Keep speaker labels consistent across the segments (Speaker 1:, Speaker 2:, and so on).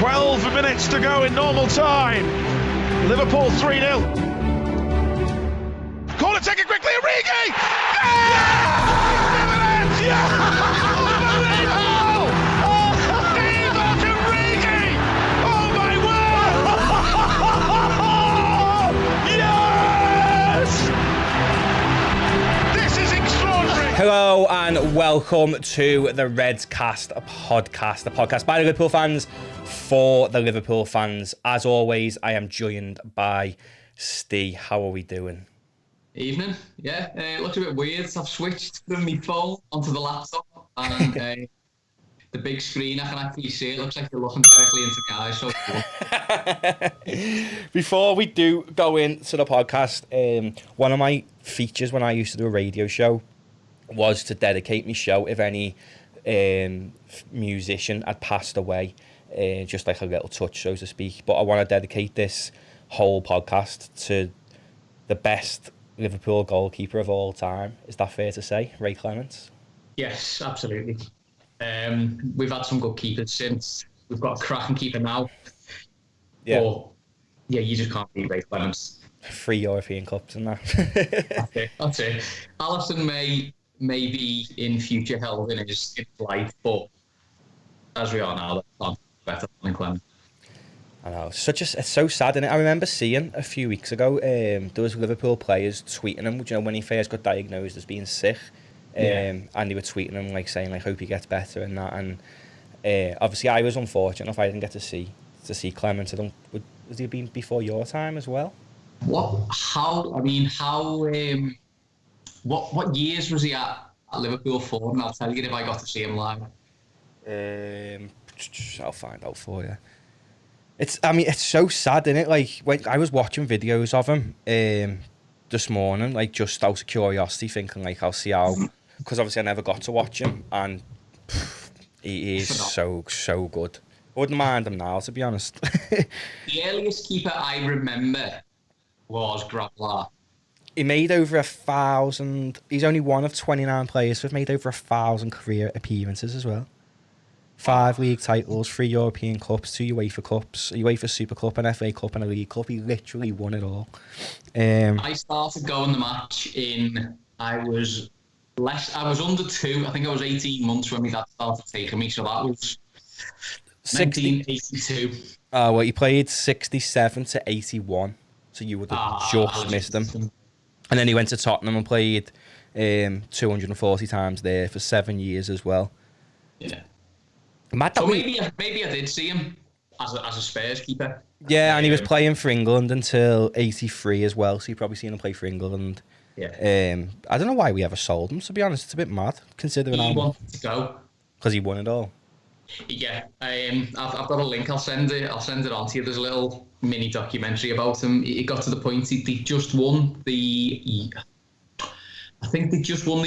Speaker 1: 12 minutes to go in normal time. Liverpool 3-0. Corner taken quickly, Origi! Yeah! Yeah!
Speaker 2: Hello and welcome to the Redscast podcast, the podcast by the Liverpool fans for the Liverpool fans. As always, I am joined by Ste. How are we doing?
Speaker 3: Evening. Yeah, it looks a bit weird. I've switched from my phone onto the laptop and the big screen. I can actually see it. Looks like you're looking directly into my eyes. So
Speaker 2: Before we do go into the podcast, one of my features when I used to do a radio show was to dedicate my show if any musician had passed away, just like a little touch, so to speak. But I want to dedicate this whole podcast to the best Liverpool goalkeeper of all time. Is that fair to say, Ray Clements?
Speaker 3: Yes, absolutely. We've had some good keepers since. We've got a cracking keeper now.
Speaker 2: Yeah.
Speaker 3: But, yeah, you just can't beat Ray Clements.
Speaker 2: 3 European Cups and that.
Speaker 3: That's it. Alisson maybe in future held in his life, but as we are now, that's not better than Clement.
Speaker 2: I know, it's so sad, and I remember seeing a few weeks ago, there was Liverpool players tweeting him, you know, when he first got diagnosed as being sick, and they were tweeting him like saying like, hope he gets better and that, and obviously I was unfortunate if I didn't get to see Clement. Was he been before your time as well?
Speaker 3: What years was he at Liverpool for? And I'll tell you if I got to see him live.
Speaker 2: I'll find out for you. It's so sad, isn't it? Like, when I was watching videos of him this morning, like just out of curiosity, thinking like I'll see how, because obviously I never got to watch him, and he is so good. I wouldn't mind him now, to be honest.
Speaker 3: The earliest keeper I remember was Grobbelaar.
Speaker 2: He made over 1,000. He's only one of 29 players who've made over 1,000 career appearances as well. 5 league titles, 3 European Cups, 2 UEFA Cups, a UEFA Super Cup, an FA Cup, and a League Cup. He literally won it all.
Speaker 3: I started going the match I was under 2. I think I was 18 months when my dad started taking me, so that was 1982.
Speaker 2: Well, he played 67 to 81, so you would have just missed him. And then he went to Tottenham and played 240 times there for 7 years as well.
Speaker 3: Yeah.
Speaker 2: So
Speaker 3: maybe I did see him as a Spurs keeper.
Speaker 2: Yeah, and he was playing for England until 83 as well, so you've probably seen him play for England.
Speaker 3: Yeah.
Speaker 2: I don't know why we ever sold him, to be honest. It's a bit mad, considering
Speaker 3: he wanted to go.
Speaker 2: Because he won it all.
Speaker 3: Yeah. I've got a link. I'll send it on to you. There's a little mini documentary about him. It got to the point they just won the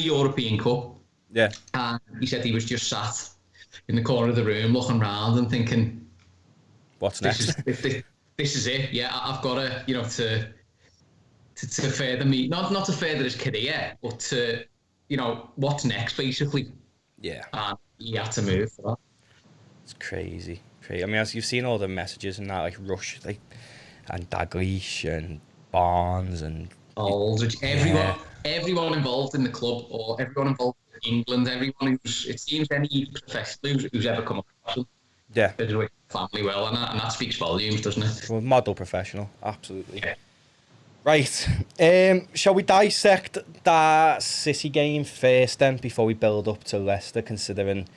Speaker 3: European Cup.
Speaker 2: Yeah.
Speaker 3: And he said he was just sat in the corner of the room looking around and thinking,
Speaker 2: what's next?
Speaker 3: This is it. Yeah, I've got to, to further me, not to further his career, but to, what's next, basically.
Speaker 2: Yeah.
Speaker 3: And he had to move for that.
Speaker 2: It's crazy. I mean, as you've seen all the messages and that, like Rush, like, and Dalglish and Barnes and
Speaker 3: Aldridge, everyone involved in the club, or everyone involved in England, everyone it seems any professional who's ever come across them.
Speaker 2: Yeah.
Speaker 3: They're doing family well, and that speaks volumes, doesn't it?
Speaker 2: Well, model professional, absolutely.
Speaker 3: Yeah.
Speaker 2: Right. Shall we dissect that City game first then, before we build up to Leicester, considering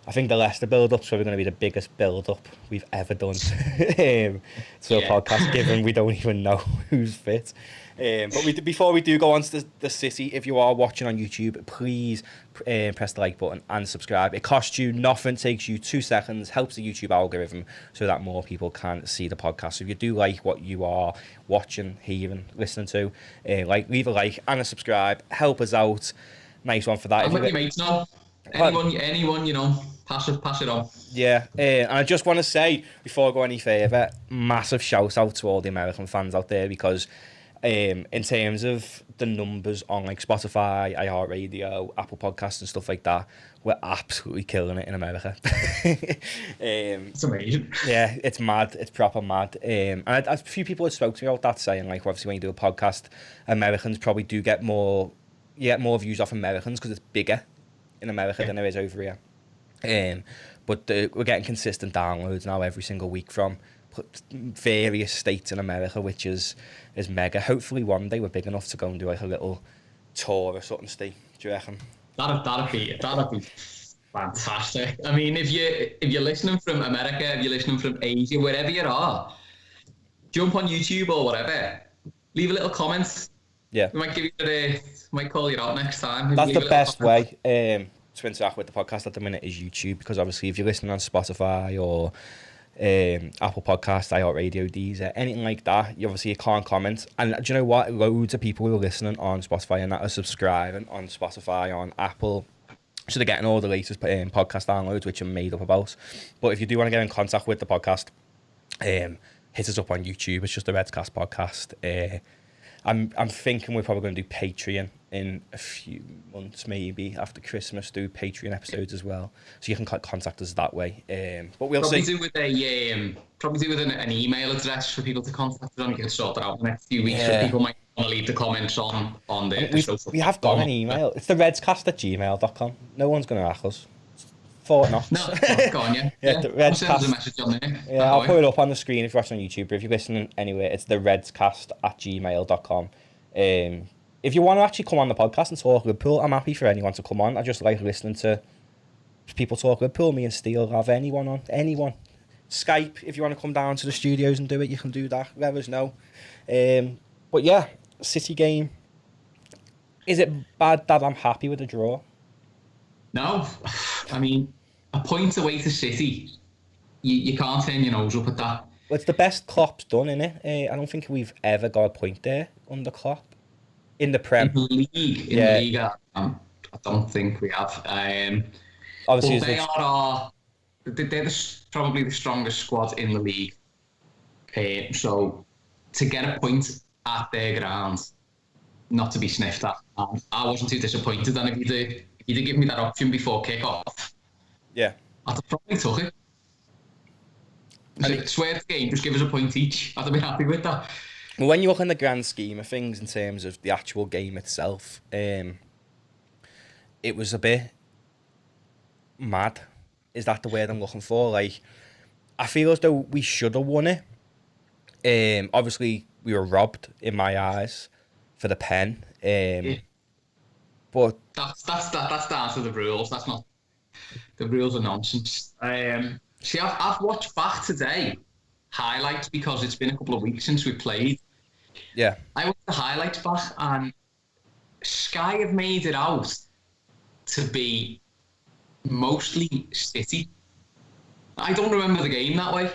Speaker 2: I think the Leicester build-up's probably going to be the biggest build-up we've ever done to a podcast, given we don't even know who's fit. But before we do go on to the City, if you are watching on YouTube, please press the like button and subscribe. It costs you nothing, takes you 2 seconds, helps the YouTube algorithm so that more people can see the podcast. So if you do like what you are watching, hearing, listening to, leave a like and a subscribe. Help us out. Nice one for that.
Speaker 3: I'll let your mates know. Anyone, pass it on.
Speaker 2: Yeah, and I just want to say, before I go any further, massive shout out to all the American fans out there, because In terms of the numbers on like Spotify, iHeartRadio, Apple Podcasts and stuff like that, we're absolutely killing it in America.
Speaker 3: It's amazing.
Speaker 2: Yeah, it's mad. It's proper mad. And a few people have spoke to me about that, saying like, obviously when you do a podcast, Americans probably do get more, you get more views off Americans because it's bigger in America than there is over here. But we're getting consistent downloads now every single week from various states in America, which is mega. Hopefully one day we're big enough to go and do like a little tour or something, Steve. Do you reckon?
Speaker 3: That'd be fantastic. I mean, if you're listening from America, if you're listening from Asia, wherever you are, jump on YouTube or whatever. Leave a little comment.
Speaker 2: Yeah.
Speaker 3: We might give you might call you out next time.
Speaker 2: That's the best way to interact with the podcast at the minute is YouTube, because obviously if you're listening on Spotify or Apple Podcasts, iHeartRadio, Deezer, anything like that, you can't comment. And do you know what? Loads of people who are listening on Spotify and that are subscribing on Spotify, on Apple, so they're getting all the latest podcast downloads, which are made up about. But if you do want to get in contact with the podcast, hit us up on YouTube. It's just the Redscast podcast. I'm thinking we're probably going to do Patreon in a few months, maybe after Christmas, do Patreon episodes as well, so you can contact us that way. But we'll
Speaker 3: probably
Speaker 2: see.
Speaker 3: Probably do with an email address for people to contact us on. You can sort that out in the next few weeks. So people might want to leave the comments on the social.
Speaker 2: We have got an email. It's the redscast@gmail.com. No one's going to hack us. Thought not.
Speaker 3: No, go on, yeah.
Speaker 2: The Redscast.
Speaker 3: Send us a message on there.
Speaker 2: Yeah, I'll put it up on the screen if you're watching on YouTube. But if you're listening anywhere, it's the redscast@gmail.com. If you want to actually come on the podcast and talk Liverpool, I'm happy for anyone to come on. I just like listening to people talk Liverpool. Me and Steele have anyone on. Anyone. Skype, if you want to come down to the studios and do it, you can do that. Let us know. But yeah, City game. Is it bad that I'm happy with the draw?
Speaker 3: No. I mean, a point away to City. You can't turn your nose up at that.
Speaker 2: Well, it's the best Klopp's done, innit? I don't think we've ever got a point there under Klopp. In the Prem.
Speaker 3: In the league, I don't think we have.
Speaker 2: Obviously,
Speaker 3: they're probably the strongest squad in the league. So to get a point at their ground, not to be sniffed at, I wasn't too disappointed. And if you did give me that option before kick-off,
Speaker 2: yeah,
Speaker 3: I'd have probably took it. Swear to game, just give us a point each. I'd have been happy with that.
Speaker 2: Well, when you look in the grand scheme of things in terms of the actual game itself, it was a bit mad. Is that the word I'm looking for? Like, I feel as though we should have won it. Obviously, we were robbed in my eyes for the pen. But
Speaker 3: that's down to the rules. That's not, the rules are nonsense. See, I've watched back today highlights because it's been a couple of weeks since we played.
Speaker 2: Yeah.
Speaker 3: I watched the highlights back and Sky have made it out to be mostly City. I don't remember the game that way.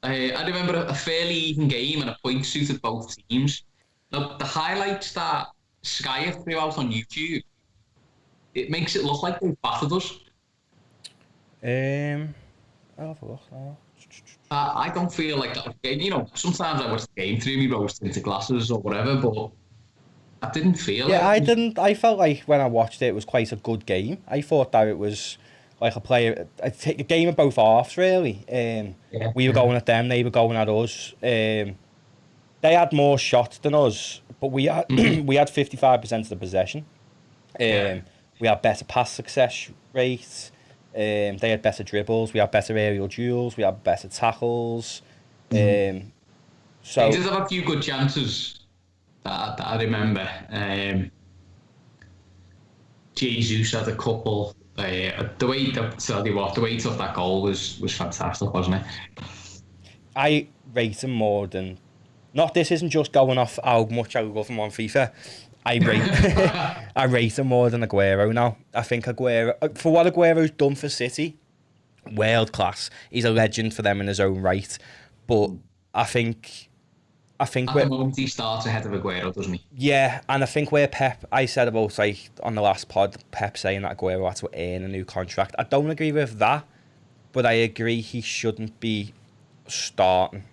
Speaker 3: I remember a fairly even game and a point suited both teams. Now, the highlights that Sky have threw out on YouTube, it makes it look like they've battered us.
Speaker 2: I'll have a look now.
Speaker 3: I don't feel like that. You know, sometimes I watch the game through me rose-tinted glasses or whatever, but I didn't feel it.
Speaker 2: Yeah, I didn't. I felt like when I watched it was quite a good game. I thought that it was like a game of both halves, really. We were going at them, they were going at us. They had more shots than us, but we had we had 55% of the possession. We had better pass success rates. They had better dribbles. We had better aerial duels. We had better tackles. So
Speaker 3: they did have a few good chances that I remember. Jesus had a couple. The way he took that goal was fantastic, wasn't it?
Speaker 2: I rate him more than. Not this isn't just going off how much I love him on FIFA. I rate him more than Aguero now. I think Aguero, for what Aguero's done for City, world class. He's a legend for them in his own right. But I think
Speaker 3: at the moment he starts ahead of Aguero, doesn't he?
Speaker 2: Yeah, and I think where Pep, I said about like on the last pod, Pep saying that Aguero had to earn a new contract. I don't agree with that, but I agree he shouldn't be starting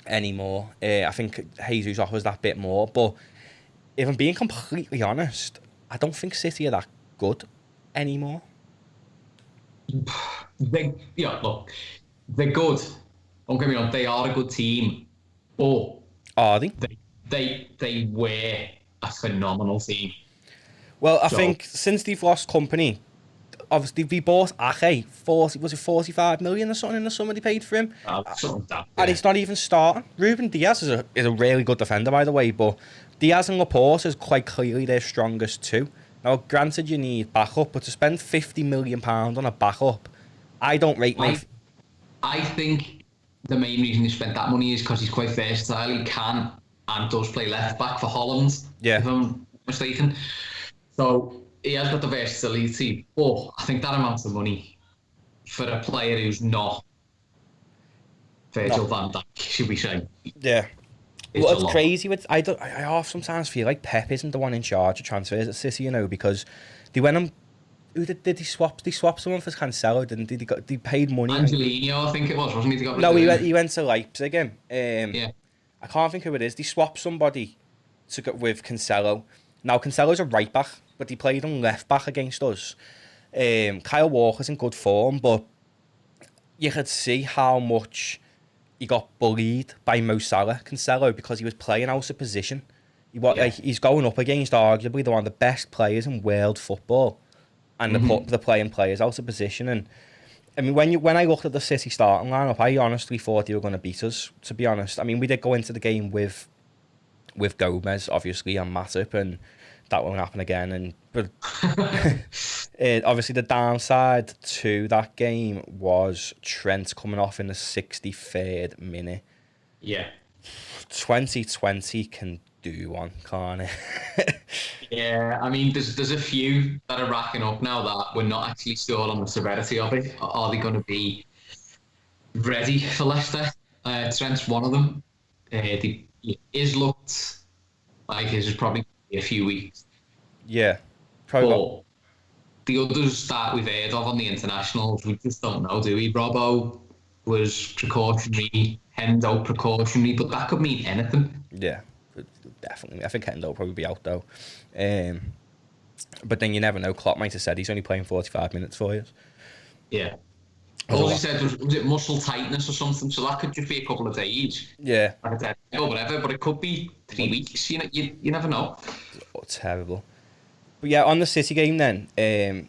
Speaker 2: anymore. I think Jesus offers that bit more. But if I'm being completely honest, I don't think City are that good anymore.
Speaker 3: Look, they're good. Don't get me wrong, they are a good team. But
Speaker 2: Are they?
Speaker 3: they were a phenomenal team.
Speaker 2: Well, I think since they've lost company, obviously they bought Ake, 45 million or something in the summer they paid for him?
Speaker 3: Something like that,
Speaker 2: And he's not even starting. Ruben Diaz is a really good defender, by the way, but Diaz and Laporte is quite clearly their strongest two. Now, granted, you need backup, but to spend £50 million on a backup, I don't rate me.
Speaker 3: I think the main reason he spent that money is because he's quite versatile. He can and does play left back for Holland, if I'm mistaken. So he has got the versatility, but I think that amount of money for a player who's not Virgil van Dijk, should we say?
Speaker 2: Yeah. Well, it's crazy. I half sometimes feel like Pep isn't the one in charge of transfers at City, you know, because they went on. Who did they swap? They swapped someone for Cancelo, didn't they? They paid money.
Speaker 3: Angelino, I think it was, wasn't he?
Speaker 2: No, he went to Leipzig. Yeah. I can't think who it is. They swapped somebody with Cancelo. Now Cancelo's a right back, but he played on left back against us. Kyle Walker's in good form, but you could see how much he got bullied by Mo Salah, Cancelo, because he was playing out of position. He's going up against arguably one of the best players in world football, and they're playing players out of position. And I mean, when I looked at the City starting lineup, I honestly thought they were going to beat us. To be honest, I mean, we did go into the game with Gomez, obviously, and Matip, and that won't happen again. But obviously, the downside to that game was Trent coming off in the 63rd minute.
Speaker 3: Yeah.
Speaker 2: 2020 can do one, can't it?
Speaker 3: Yeah, I mean, there's a few that are racking up now that we're not actually sure on the severity of it. Are they going to be ready for Leicester? Trent's one of them. He is looked like his is probably a few weeks.
Speaker 2: Yeah, probably.
Speaker 3: But the others that we've heard of on the internationals, we just don't know, do we? Robbo was precautionary, Hendo precautionary, but that could mean anything.
Speaker 2: Yeah, definitely. I think Hendo will probably be out though. But then you never know. Klopp might have said he's only playing 45 minutes for you.
Speaker 3: Yeah. All he said was it muscle tightness or something? So that could just be a couple of days.
Speaker 2: Yeah.
Speaker 3: Like I said, or whatever, but it could be 3 weeks. You never know.
Speaker 2: Oh, terrible. But yeah, on the City game then,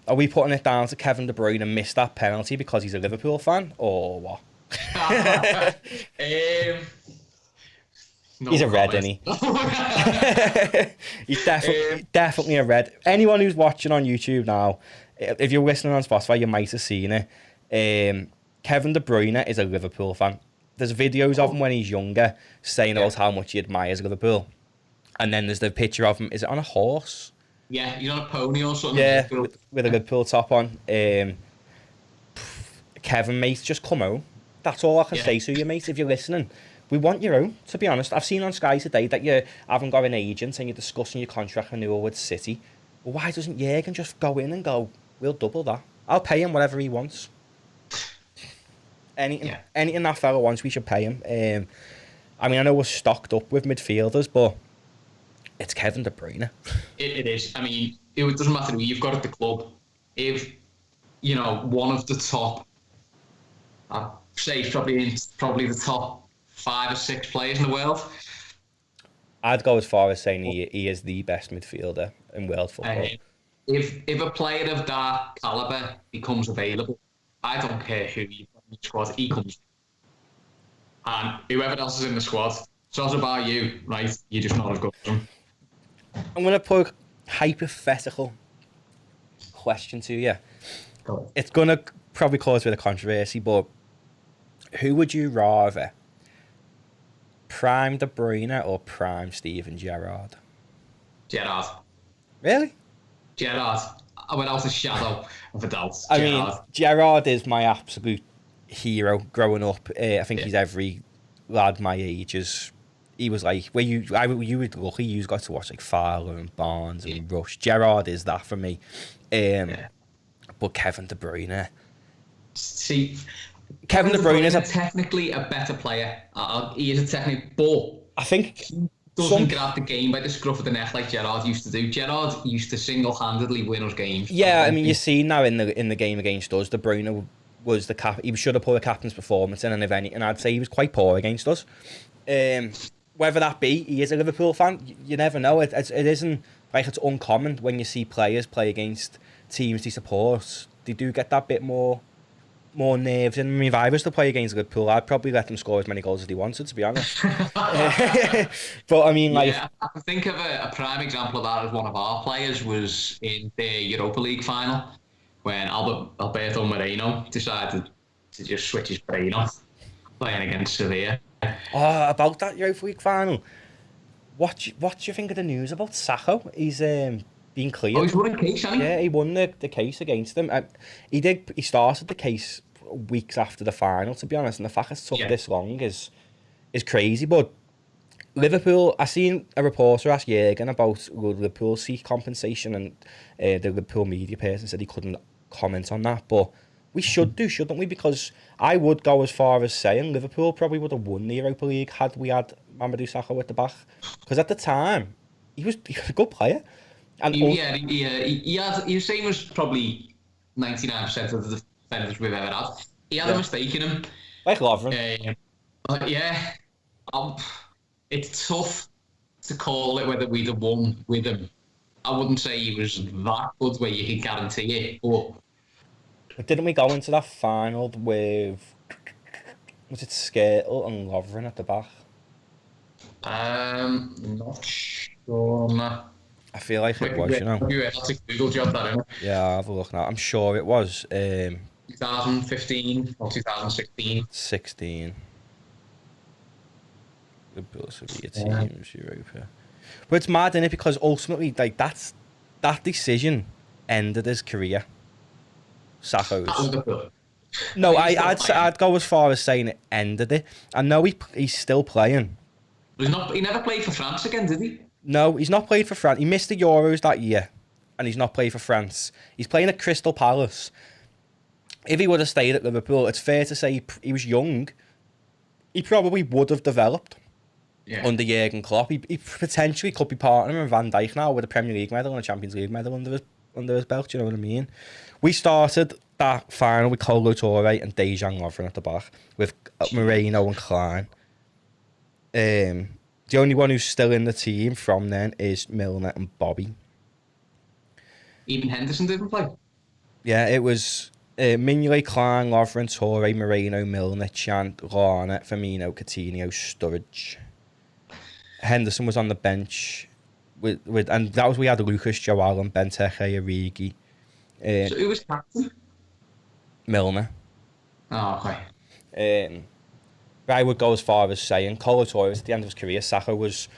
Speaker 2: are we putting it down to Kevin De Bruyne and missed that penalty because he's a Liverpool fan, or what? He's a red, isn't he? He's definitely a red. Anyone who's watching on YouTube now, if you're listening on Spotify, you might have seen it. Kevin De Bruyne is a Liverpool fan. There's videos of him when he's younger saying about how much he admires Liverpool. And then there's the picture of him, is it on a horse?
Speaker 3: Yeah, he's on a pony or something.
Speaker 2: Yeah, with a Liverpool top on. Kevin, mate, just come home. That's all I can say to you, mate, if you're listening. We want your own, to be honest. I've seen on Sky today that you haven't got an agent and you're discussing your contract renewal with City. Well, why doesn't Jurgen just go in and go, we'll double that? I'll pay him whatever he wants. Anything that fella wants, we should pay him. I mean, I know we're stocked up with midfielders, but it's Kevin De Bruyne. It
Speaker 3: is. I mean, it doesn't matter who you've got at the club. If, one of the top, I'd say probably the top 5 or 6 players in the world.
Speaker 2: I'd go as far as saying he is the best midfielder in world football.
Speaker 3: If a player of that calibre becomes available, I don't care who you've got in the squad, he comes. And whoever else is in the squad, so it's about you, right? You're just not as good as them.
Speaker 2: I'm going to put a hypothetical question to you. It's going to probably cause a bit of controversy, but who would you rather? Prime De Bruyne or prime Steven Gerrard?
Speaker 3: Gerrard.
Speaker 2: Really?
Speaker 3: Gerrard. Without a shadow of a doubt.
Speaker 2: I mean, Gerrard is my absolute hero growing up. I think he's every lad my age. He was like, you were lucky you got to watch like Fowler and Barnes and Rush. Gerrard is that for me. But Kevin De Bruyne.
Speaker 3: See,
Speaker 2: Kevin De Bruyne is
Speaker 3: technically a better player. He is a technical, but
Speaker 2: I think
Speaker 3: he doesn't grab the game by the scruff of the neck like Gerrard used to do. Gerrard used to single-handedly win us games.
Speaker 2: Yeah, I mean, you see now in the game against us, De Bruyne was the cap. He should have put a captain's performance in, and if anything, I'd say he was quite poor against us. Whether that be he is a Liverpool fan, you never know. It isn't like it's uncommon when you see players play against teams they support. They do get that bit more nerves. And I mean, if I was to play against Liverpool, I'd probably let them score as many goals as they wanted, to be honest. But I mean, like,
Speaker 3: I think of a prime example of that as one of our players was in the Europa League final when Alberto Moreno decided to just switch his brain off playing against Sevilla.
Speaker 2: About that Europa League final, what do you think of the news about Sacco? He's been cleared.
Speaker 3: Oh, he's won a case, hasn't he?
Speaker 2: Yeah, he won the case against him. He started the case weeks after the final, to be honest, and the fact it's took this long is crazy. But Liverpool, I seen a reporter ask Jürgen about Liverpool seek compensation, and the Liverpool media person said he couldn't comment on that, but we should do, shouldn't we? Because I would go as far as saying Liverpool probably would have won the Europa League had we had Mamadou Sakho at the back. Because at the time, he was a good player. And
Speaker 3: his same was probably 99% of the defenders we've ever had. He had a mistake in him.
Speaker 2: Like Lovren.
Speaker 3: It's tough to call it whether we'd have won with him. I wouldn't say he was that good where you can guarantee it, but
Speaker 2: didn't we go into that final with, was it Skirtle and Lovren at the back?
Speaker 3: Not sure. No.
Speaker 2: I feel like it was, you know.
Speaker 3: That's a Google job, that, isn't it?
Speaker 2: Yeah, I'll have a look now. I'm sure it was.
Speaker 3: 2015 or 2016?
Speaker 2: 16. The Bulls of the teams, Europa. But it's mad, isn't it? Because ultimately, like, that decision ended his career. Sakho's. No, I'd go as far as saying it ended it. I know he's still playing.
Speaker 3: He never played for France again, did he?
Speaker 2: No, he's not played for France. He missed the Euros that year, and he's not played for France. He's playing at Crystal Palace. If he would have stayed at Liverpool, it's fair to say he was young. He probably would have developed under Jurgen Klopp. He potentially could be partnering with Van Dijk now with a Premier League medal and a Champions League medal under his belt. You know what I mean? We started that final with Kolo Touré and Dejan Lovren at the back with Moreno and Klein. The only one who's still in the team from then is Milner and Bobby.
Speaker 3: Even Henderson didn't play?
Speaker 2: Yeah, it was Mignolet, Klein, Lovren, Touré, Moreno, Milner, Chant, Lana, Firmino, Coutinho, Sturridge. Henderson was on the bench and that was, we had Lucas, Joe Allen, Benteke, Origi.
Speaker 3: So who was captain?
Speaker 2: Milner.
Speaker 3: Oh, okay.
Speaker 2: I would go as far as saying Kolo Touré was at the end of his career. Sakho was,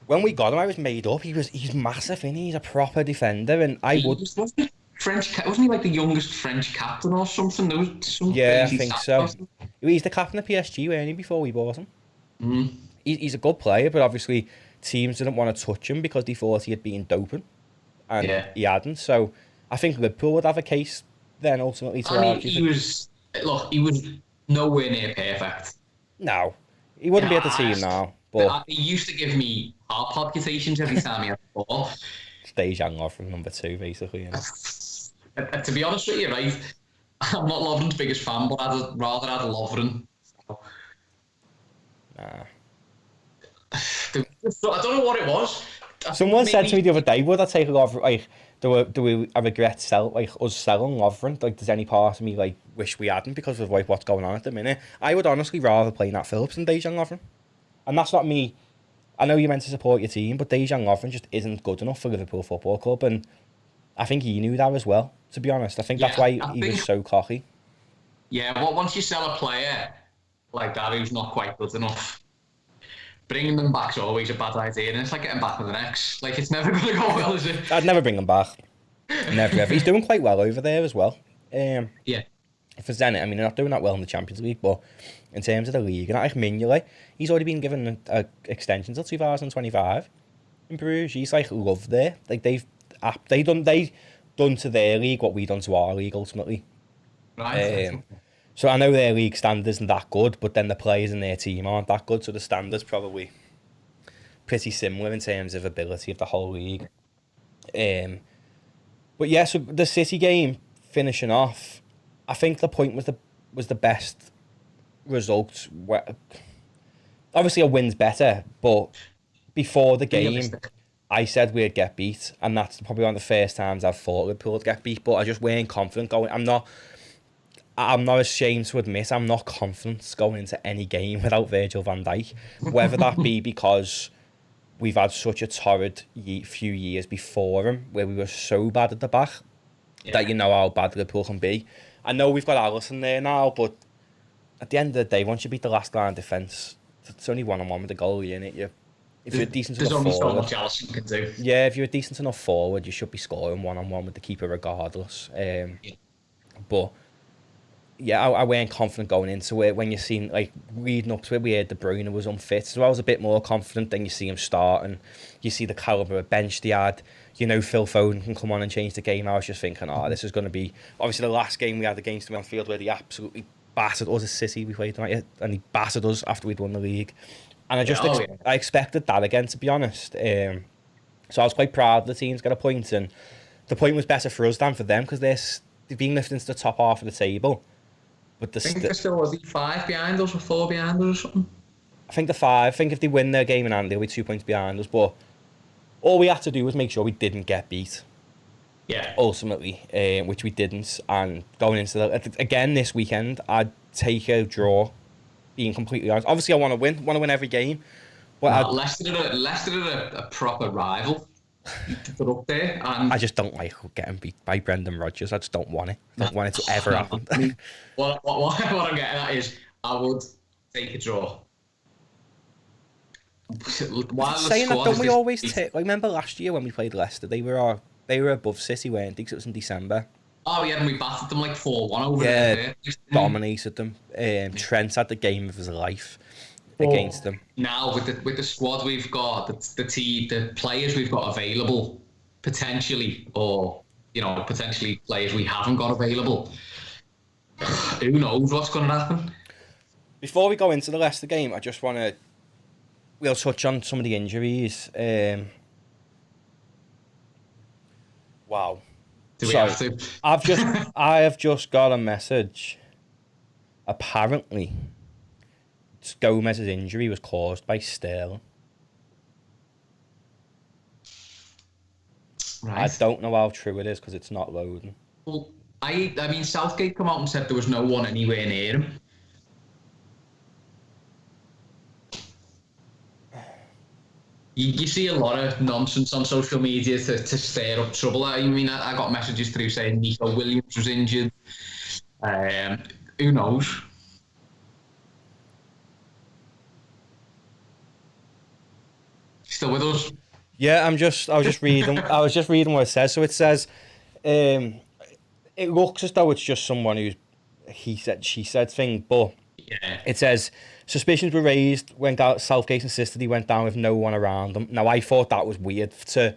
Speaker 2: when we got him, I was made up. He's massive, isn't he? He's a proper defender, and
Speaker 3: wasn't he like the youngest French captain or something? There was some
Speaker 2: I think so. He's the captain of PSG, weren't he, before we bought him?
Speaker 3: Mm.
Speaker 2: He's a good player, but obviously teams didn't want to touch him because they thought he had been doping, and he hadn't. So I think Liverpool would have a case then ultimately to argue.
Speaker 3: He was nowhere near perfect.
Speaker 2: No, he wouldn't be at the team now. But
Speaker 3: he used to give me heart palpitations every time he had the ball.
Speaker 2: Dejan Lovren number 2, basically.
Speaker 3: To be honest with you, right, I'm not Lovren's biggest fan, but I'd rather have Lovren.
Speaker 2: Nah.
Speaker 3: I don't know what it was.
Speaker 2: Someone said to me the other day, would I take Lovren, like, do we regret us selling Lovren? Like, does any part of me like wish we hadn't because of like what's going on at the minute? I would honestly rather play Nat Phillips than Dejan Lovren. And that's not me. I know you're meant to support your team, but Dejan Lovren just isn't good enough for Liverpool Football Club, and I think he knew that as well, to be honest. I think that's why he was so cocky.
Speaker 3: Yeah, well, once you sell a player like that who's not quite good enough, bringing them back's always a bad idea, and it's like getting back with an ex. Like, it's never going to go well, is it?
Speaker 2: I'd never bring him back. Never, ever. He's doing quite well over there as well. For Zenit, I mean, they're not doing that well in the Champions League, but in terms of the league, and like Mignolet, he's already been given an extension till 2025 in Bruges. He's like loved there. Like they done to their league what we done to our league ultimately.
Speaker 3: Right.
Speaker 2: So I know their league standard isn't that good, but then the players in their team aren't that good, so the standard's probably pretty similar in terms of ability of the whole league. But yeah, so the City game finishing off, I think the point was the best result. Obviously, a win's better, but before the game, I said we'd get beat, and that's probably one of the first times I've thought Liverpool would get beat. But I just weren't confident going. I'm not ashamed to admit I'm not confident going into any game without Virgil van Dijk. Whether that be because we've had such a torrid few years before him, where we were so bad at the back that you know how bad Liverpool can be. I know we've got Alisson there now, but at the end of the day, once you beat the last line defence, it's only 1-on-1 with the goalie, innit? If you're a decent enough forward, there's only so much Alisson can do. Yeah, if you're a decent enough forward, you should be scoring 1-on-1 with the keeper regardless. But yeah, I weren't confident going into it. When you seen, like, reading up to it, we heard De Bruyne was unfit, so I was a bit more confident. Then you see him start, and you see the calibre of bench they had. You know, Phil Foden can come on and change the game. I was just thinking, this is going to be... Obviously, the last game we had against them on field where they absolutely battered us as City. We played tonight, and he battered us after we'd won the league. And I just I expected that again, to be honest. So I was quite proud the team's got a point, and the point was better for us than for them, because they've been lifted into the top half of the table. But I think they're still, was he 5 behind us or 4 behind us or something? I think they're 5. I think if they win their game in hand, they'll be 2 points behind us. But all we had to do was make sure we didn't get beat. Yeah. Ultimately, which we didn't. And going into again this weekend, I'd take a draw, being completely honest. Obviously, I want to win every game. But Leicester are a proper rival. They're up there, and I just don't like getting beat by Brendan Rogers. I just don't want it. I don't want it to ever happen. What I'm getting at is, I would take a draw. Saying that, don't we always take? Like, remember last year when we played Leicester, they were above City, weren't they? Because it was in December. Oh yeah, and we battered them like 4-1 over there. Yeah, dominated them. Trent had the game of his life against them. Now with the squad we've got, the players we've got available, potentially, or potentially players we haven't got available, who knows what's going to happen. Before we go into the Leicester game, I just we'll touch on some of the injuries. Wow. Do we have to? I have just got a message. Apparently, Gomez's injury was caused by Sterling. Right. I don't know how true it is because it's not loading. Well, I mean, Southgate come out and said there was no one anywhere near him. You see a lot of nonsense on social media to stir up trouble. I mean, I got messages through saying Nico Williams was injured. Who knows? Still with us? Yeah, I was just reading what it says. So it says, it looks as though it's just someone who's he said, she said thing, but it says suspicions were raised when Southgate insisted he went down with no one around him. Now, I thought that was weird to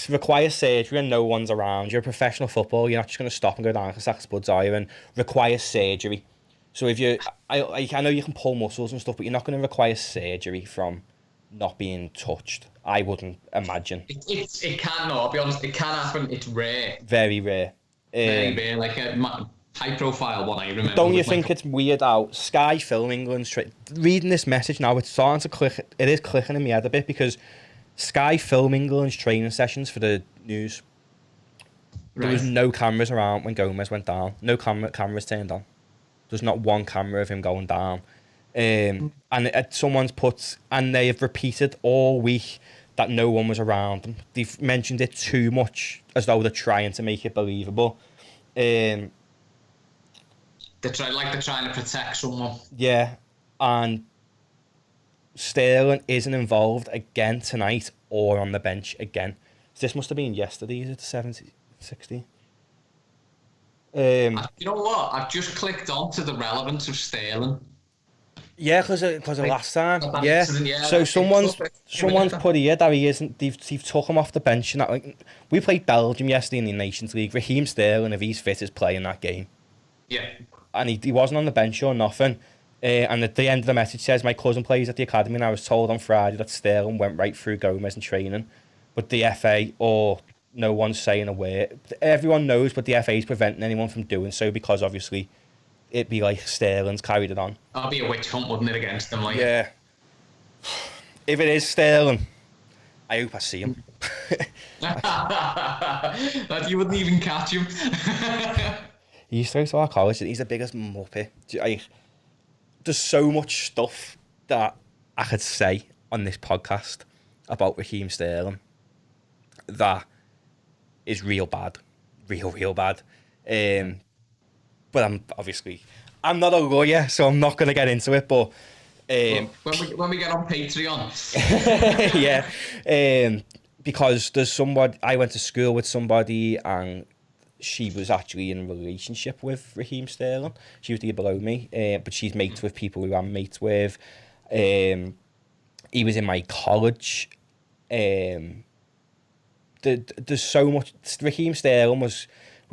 Speaker 2: require surgery and no one's around. You're a professional footballer. You're not just going to stop and go down like a sack of spuds, are you? And require surgery. So if I know you can pull muscles and stuff, but you're not going to require surgery from not being touched. I wouldn't imagine. It can, no, I'll be honest, it can happen. It's rare. Very rare. Very rare, like a high-profile one, I remember. Don't you think it's weird how Sky Film England's... reading this message now, it's starting to click. It is clicking in my head a bit because Sky Film England's training sessions for the news, there was no cameras around when Gomez went down. No cameras turned on. There's not one camera of him going down. And someone's put, and they have repeated all week that no one was around them. They've mentioned it too much, as though they're trying to make it believable. They're trying to protect someone. Yeah, and Sterling isn't involved again tonight or on the bench again. So this must have been yesterday. Is it 70, 60? You know what? I've just clicked on to the relevance of Sterling. Yeah, because of last time. Yeah. So someone's put here that he isn't. They've took him off the bench and that. Like, we played Belgium yesterday in the Nations League. Raheem Sterling, if he's fit, is playing that game. Yeah. and he wasn't on the bench or nothing. And at the end of the message says, my cousin plays at the academy, and I was told on Friday that Sterling went right through Gomez in training. But the FA, or no one's saying a word. Everyone knows, but the FA is preventing anyone from doing so because obviously it'd be like Sterling's carried it on.
Speaker 3: That'd be a witch hunt, wouldn't it, against them? Like,
Speaker 2: yeah. If it is Sterling, I hope I see him.
Speaker 3: That you wouldn't even catch him.
Speaker 2: He used to go to our college, and he's the biggest muppet. There's so much stuff that I could say on this podcast about Raheem Sterling that is real bad. Real bad. But I'm not a lawyer, so I'm not going to get into it, but...
Speaker 3: when we get on Patreon.
Speaker 2: Yeah. Because there's somebody... I went to school with somebody, and she was actually in a relationship with Raheem Sterling. She was the year below me, but she's mates with people who I'm mates with. He was in my college. There's so much... Raheem Sterling was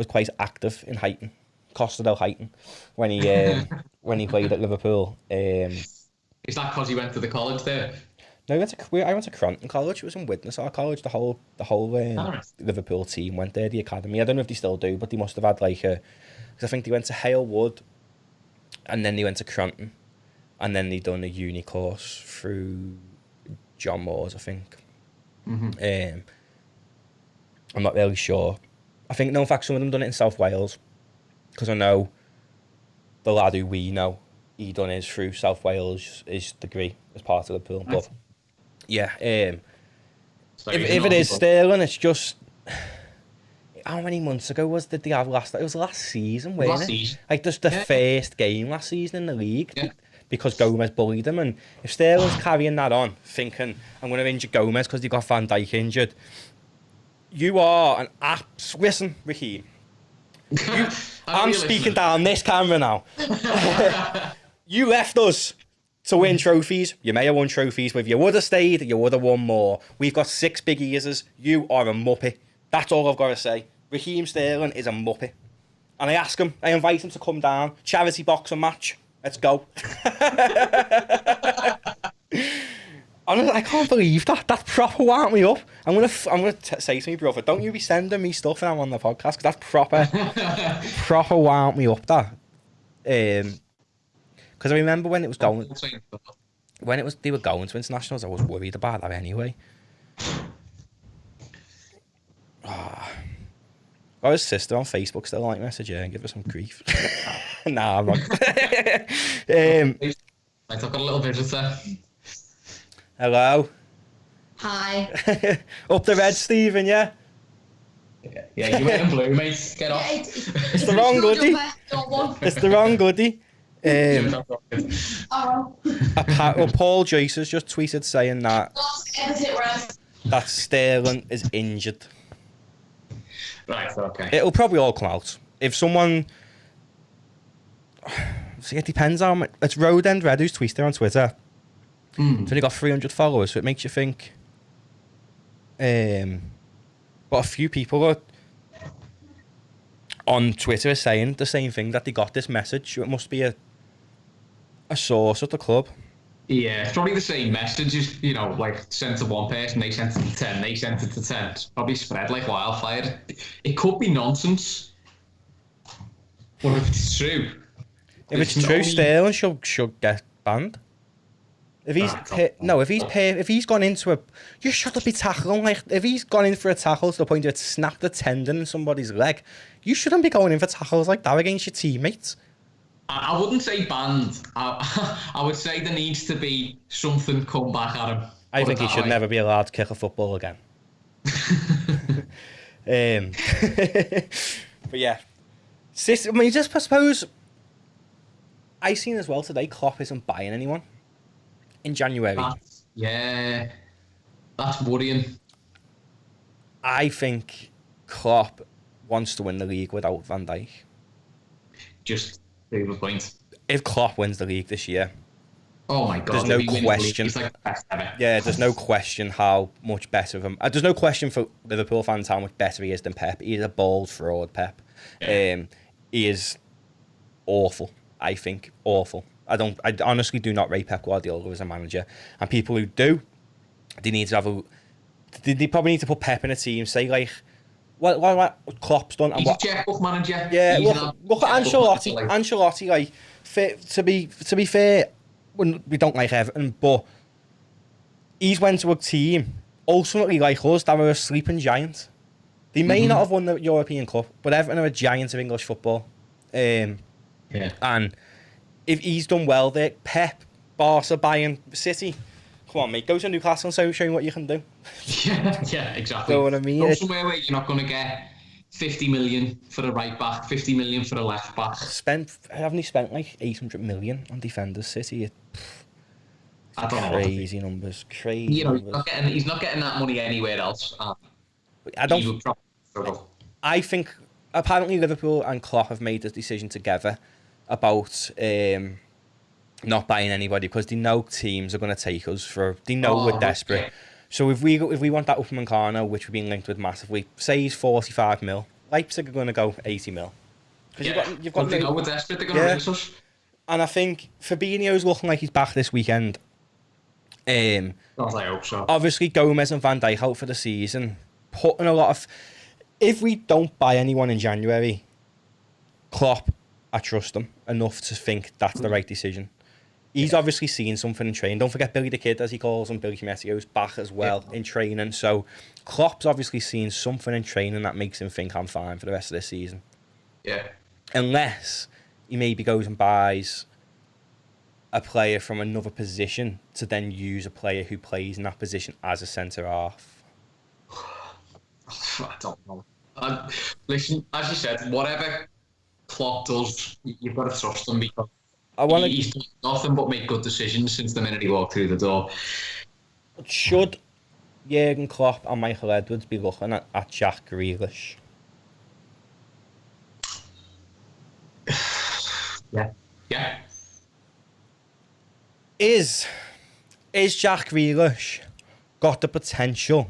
Speaker 2: quite active in Huyton, Costa del Huyton, when he played at Liverpool.
Speaker 3: Is that because he went to the college there?
Speaker 2: No, I went to Cronton College. It was in Widnes, our college. The whole Liverpool team went there, the academy. I don't know if they still do, but they must have had because I think they went to Hale Wood, and then they went to Cronton, and then they done a uni course through John Moores, I think. Mm-hmm. I'm not really sure. I think, no, in fact, some of them done it in South Wales, because I know the lad who we know, he done his through South Wales, his degree as part of Liverpool. But yeah, if it is Sterling, it's just how many months ago did they have last? It was last season, wasn't it? Like just the first game last season in the league, because Gomez bullied him. And if Sterling's carrying that on, thinking I'm going to injure Gomez because they got Van Dijk injured, you are an listen, Raheem. I'm speaking down this camera now. You left us to win trophies. You may have won trophies, but if you would have stayed, you would have won more. We've got 6 big ears. You are a muppet. That's all I've got to say. Raheem Sterling is a muppet. And I invite him to come down. Charity boxing match. Let's go. Honestly, I can't believe that. That proper wound me up. I'm gonna say to me, brother, don't you be sending me stuff when I'm on the podcast, because that's proper wound me up. That. Because I remember when it was going, they were going to internationals, I was worried about that anyway. Got his sister on Facebook still like message her and give her some grief. Nah, I'm not.
Speaker 3: I took a little visitor.
Speaker 2: Hello.
Speaker 4: Hi.
Speaker 2: Up the red, Stephen, yeah?
Speaker 3: Yeah, you went in blue, mate. Get off.
Speaker 2: It's the wrong goodie. It's the wrong goodie. Paul Joyce has just tweeted saying that Sterling is injured.
Speaker 3: Right, okay.
Speaker 2: It'll probably all come out. If someone... See, it depends how much... It's Road End Red who's tweeted on Twitter. He's only got 300 followers, so it makes you think... but a few people are on Twitter are saying the same thing, that they got this message. It must be a source at the club.
Speaker 3: Yeah, it's probably the same messages, like sent to one person, they sent it to 10, they sent it to 10. It's probably spread like wildfire. It could be nonsense. But if it's true...
Speaker 2: If it's true, Sterling should get banned. If he's gone into you shouldn't be tackling. Like, if he's gone in for a tackle to the point where it snapped a tendon in somebody's leg, you shouldn't be going in for tackles like that against your teammates.
Speaker 3: I wouldn't say banned. I would say there needs to be something come back at him.
Speaker 2: I think he should never be allowed to kick a football again. But yeah, I suppose I seen as well today, Klopp isn't buying anyone in January.
Speaker 3: That's worrying.
Speaker 2: I think Klopp wants to win the league without Van Dijk.
Speaker 3: Just prove a point.
Speaker 2: If Klopp wins the league this year,
Speaker 3: oh my God,
Speaker 2: there's no question.
Speaker 3: He's like the best ever.
Speaker 2: Yeah, there's no question how much better of him. There's no question for Liverpool fans how much better he is than Pep. He is a bold fraud, Pep. Yeah. He is awful. I think awful. I honestly do not rate Pep Guardiola as a manager. And people who do, they need to have they probably need to put Pep in a team. Say like, what Klopp's done and
Speaker 3: He's
Speaker 2: what.
Speaker 3: a checkbook manager.
Speaker 2: Yeah,
Speaker 3: He's
Speaker 2: look at Ancelotti. Ancelotti, like, to be fair, we don't like Everton, but he's went to a team ultimately like us that were a sleeping giant. They may not have won the European Cup, but Everton are a giant of English football. And if he's done well there, Pep, Barca, Bayern, City, come on, mate, go to Newcastle and show me what you can do.
Speaker 3: yeah, exactly.
Speaker 2: Know what I mean?
Speaker 3: Go somewhere where you're not going to get 50 million for a right back, 50 million for a left back.
Speaker 2: Haven't he spent like 800 million on defenders, City?
Speaker 3: I don't know.
Speaker 2: Crazy numbers, crazy numbers.
Speaker 3: He's not getting that money anywhere else.
Speaker 2: I think apparently Liverpool and Klopp have made this decision together about not buying anybody because they know teams are going to take us they know we're desperate. Okay. So if we want that Upamecano, which we've been linked with massively, say he's 45 mil, Leipzig are going to go 80 mil.
Speaker 3: Because you've got they know we're desperate, they're going to rinse us. And
Speaker 2: I think Fabinho's looking like he's back this weekend.
Speaker 3: I hope so.
Speaker 2: Obviously, Gomez and Van Dijk out for the season. Putting a lot of... If we don't buy anyone in January, Klopp, I trust him enough to think that's the right decision. He's obviously seen something in training. Don't forget Billy the Kid, as he calls him. Billy Chimettio's back as well in training. So Klopp's obviously seen something in training that makes him think I'm fine for the rest of this season.
Speaker 3: Yeah.
Speaker 2: Unless he maybe goes and buys a player from another position to then use a player who plays in that position as a centre-half.
Speaker 3: I don't know. Listen, as you said, whatever Klopp does, you've got to trust him because he's done nothing but make good decisions since the minute he walked through the door.
Speaker 2: Should Jurgen Klopp and Michael Edwards be looking at Jack Grealish?
Speaker 3: Yeah.
Speaker 2: Is Jack Grealish got the potential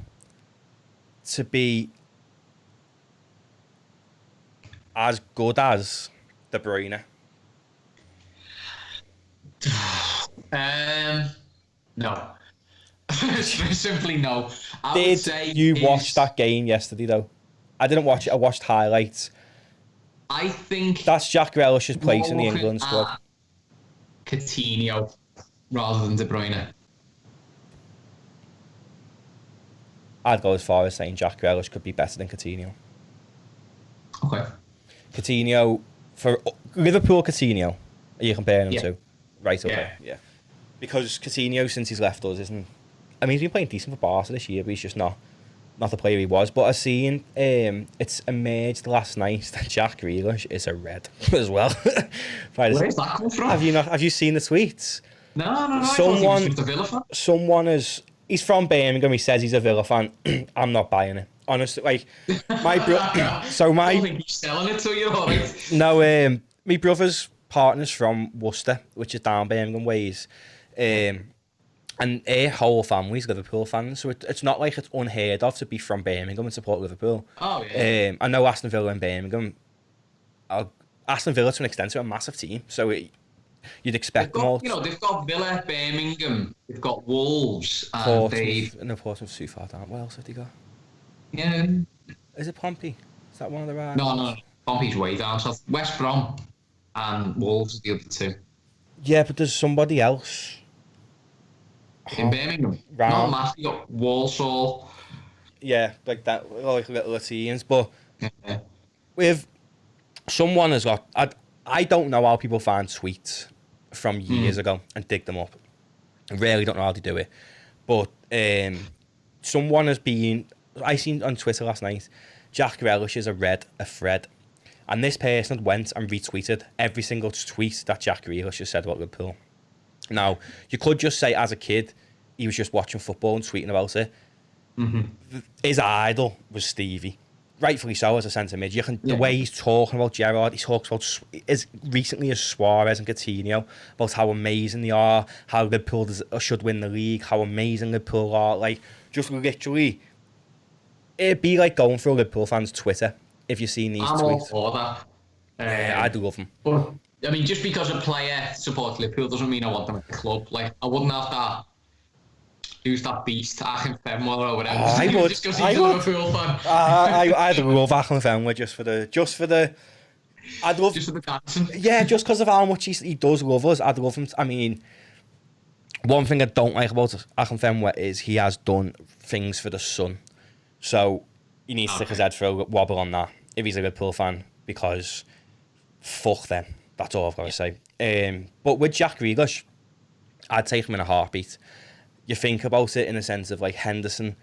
Speaker 2: to be as good as De Bruyne?
Speaker 3: No. Simply no.
Speaker 2: Did you watch that game yesterday, though? I didn't watch it. I watched highlights.
Speaker 3: I think
Speaker 2: that's Jack Grealish's place in the England squad.
Speaker 3: Coutinho rather than De Bruyne.
Speaker 2: I'd go as far as saying Jack Grealish could be better than Coutinho.
Speaker 3: Okay.
Speaker 2: Coutinho, for Liverpool Coutinho, are you comparing them to? Right, okay, yeah. Because Coutinho, since he's left us, isn't... I mean, he's been playing decent for Barca this year, but he's just not the player he was. But I've seen it's emerged last night that Jack Grealish is a red as well.
Speaker 3: Where's that come from?
Speaker 2: Have you seen the tweets?
Speaker 3: No.
Speaker 2: Someone is... He's from Birmingham. He says he's a Villa fan. I'm not buying it. Honestly, like my brother. So
Speaker 3: I don't think he's selling it to you, alright?
Speaker 2: No, my brother's partner's from Worcester, which is down Birmingham ways, and her whole family's Liverpool fans. So it's not like it's unheard of to be from Birmingham and support Liverpool.
Speaker 3: Oh yeah.
Speaker 2: I know Aston Villa and Birmingham. Aston Villa to an extent are a massive team, so you'd expect them all.
Speaker 3: You know, they've got Villa, Birmingham, they've got Wolves,
Speaker 2: and Portsmouth too far down. What else have they got?
Speaker 3: Yeah.
Speaker 2: Is it Pompey? Is that one of the right?
Speaker 3: No. Pompey's way down south. West Brom and Wolves are the other two.
Speaker 2: Yeah, but there's somebody else.
Speaker 3: In Birmingham. Not Matthew, Walsall.
Speaker 2: Yeah, like that, like little teams. But with someone has got... I don't know how people find tweets from years ago and dig them up. I really don't know how to do it. But someone has been... I seen on Twitter last night, Jack Grealish is a Fred. And this person went and retweeted every single tweet that Jack Grealish has said about Liverpool. Now, you could just say as a kid, he was just watching football and tweeting about it. Mm-hmm. His idol was Stevie. Rightfully so, as a centre mid. The way he's talking about Gerrard, he talks about as recently as Suarez and Coutinho, about how amazing they are, how Liverpool should win the league, how amazing Liverpool are. Like, just literally... It'd be like going through a Liverpool fans' Twitter if you've seen these tweets.
Speaker 3: I'm all for that.
Speaker 2: I do love them.
Speaker 3: But I mean, just because a player supports Liverpool doesn't mean I want them at the club. Like, I wouldn't have that. Who's that beast? Achim Fenway or whatever.
Speaker 2: I would.
Speaker 3: Just because he's a Liverpool fan.
Speaker 2: I'd love Achim Fenway just for the. I'd love.
Speaker 3: Just for the dancing.
Speaker 2: Yeah, just because of how much he does love us. I'd love him. I mean, one thing I don't like about Achim Fenway is he has done things for the Sun. So he needs to stick his head for a wobble on that if he's a Liverpool fan, because fuck them. That's all I've got to say. But with Jack Grealish, I'd take him in a heartbeat. You think about it in a sense of like Henderson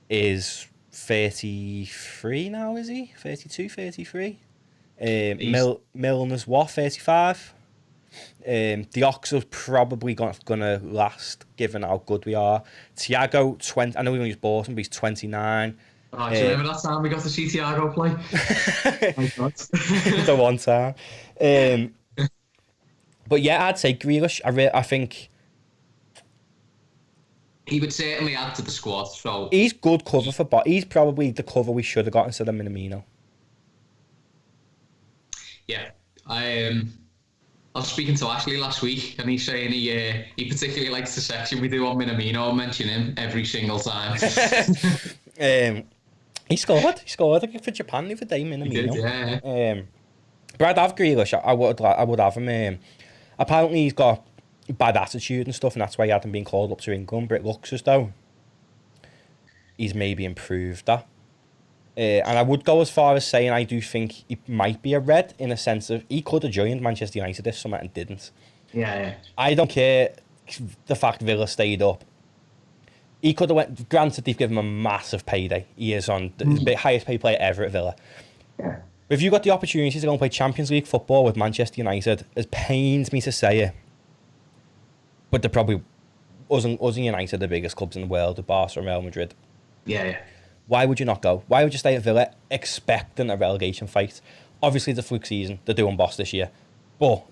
Speaker 2: is 33 now, is he? 32, 33? Milner's what, 35? The Oxford's probably gonna last, given how good we are. Thiago, 20. I know we only just bought him, but he's 29.
Speaker 3: Oh, do you remember that time we got to see Thiago play? Oh, God.
Speaker 2: The one time. But yeah, I'd say Grealish. I think
Speaker 3: he would certainly add to the squad. So
Speaker 2: he's good cover for. He's probably the cover we should have got instead of Minamino.
Speaker 3: Yeah, I was speaking to Ashley last week, and he's saying he particularly likes the section we do on Minamino. I mention him every single time.
Speaker 2: He scored. He scored for Japan the other day, Minamino.
Speaker 3: He did, yeah.
Speaker 2: But I'd have Grealish. I would have him. Apparently he's got bad attitude and stuff, and that's why he hadn't been called up to England. But it looks as though he's maybe improved that. And I would go as far as saying I do think he might be a red, in a sense of he could have joined Manchester United this summer and didn't.
Speaker 3: Yeah.
Speaker 2: I don't care the fact Villa stayed up. He could have went. Granted, they've given him a massive payday. He is on the highest paid player ever at Villa.
Speaker 3: Yeah.
Speaker 2: If you got the opportunity to go and play Champions League football with Manchester United, it pains me to say it, but they're probably us and United the biggest clubs in the world, with Barca and Real Madrid.
Speaker 3: Yeah.
Speaker 2: Why would you not go? Why would you stay at Villa expecting a relegation fight? Obviously, it's a fluke season. They're doing boss this year. But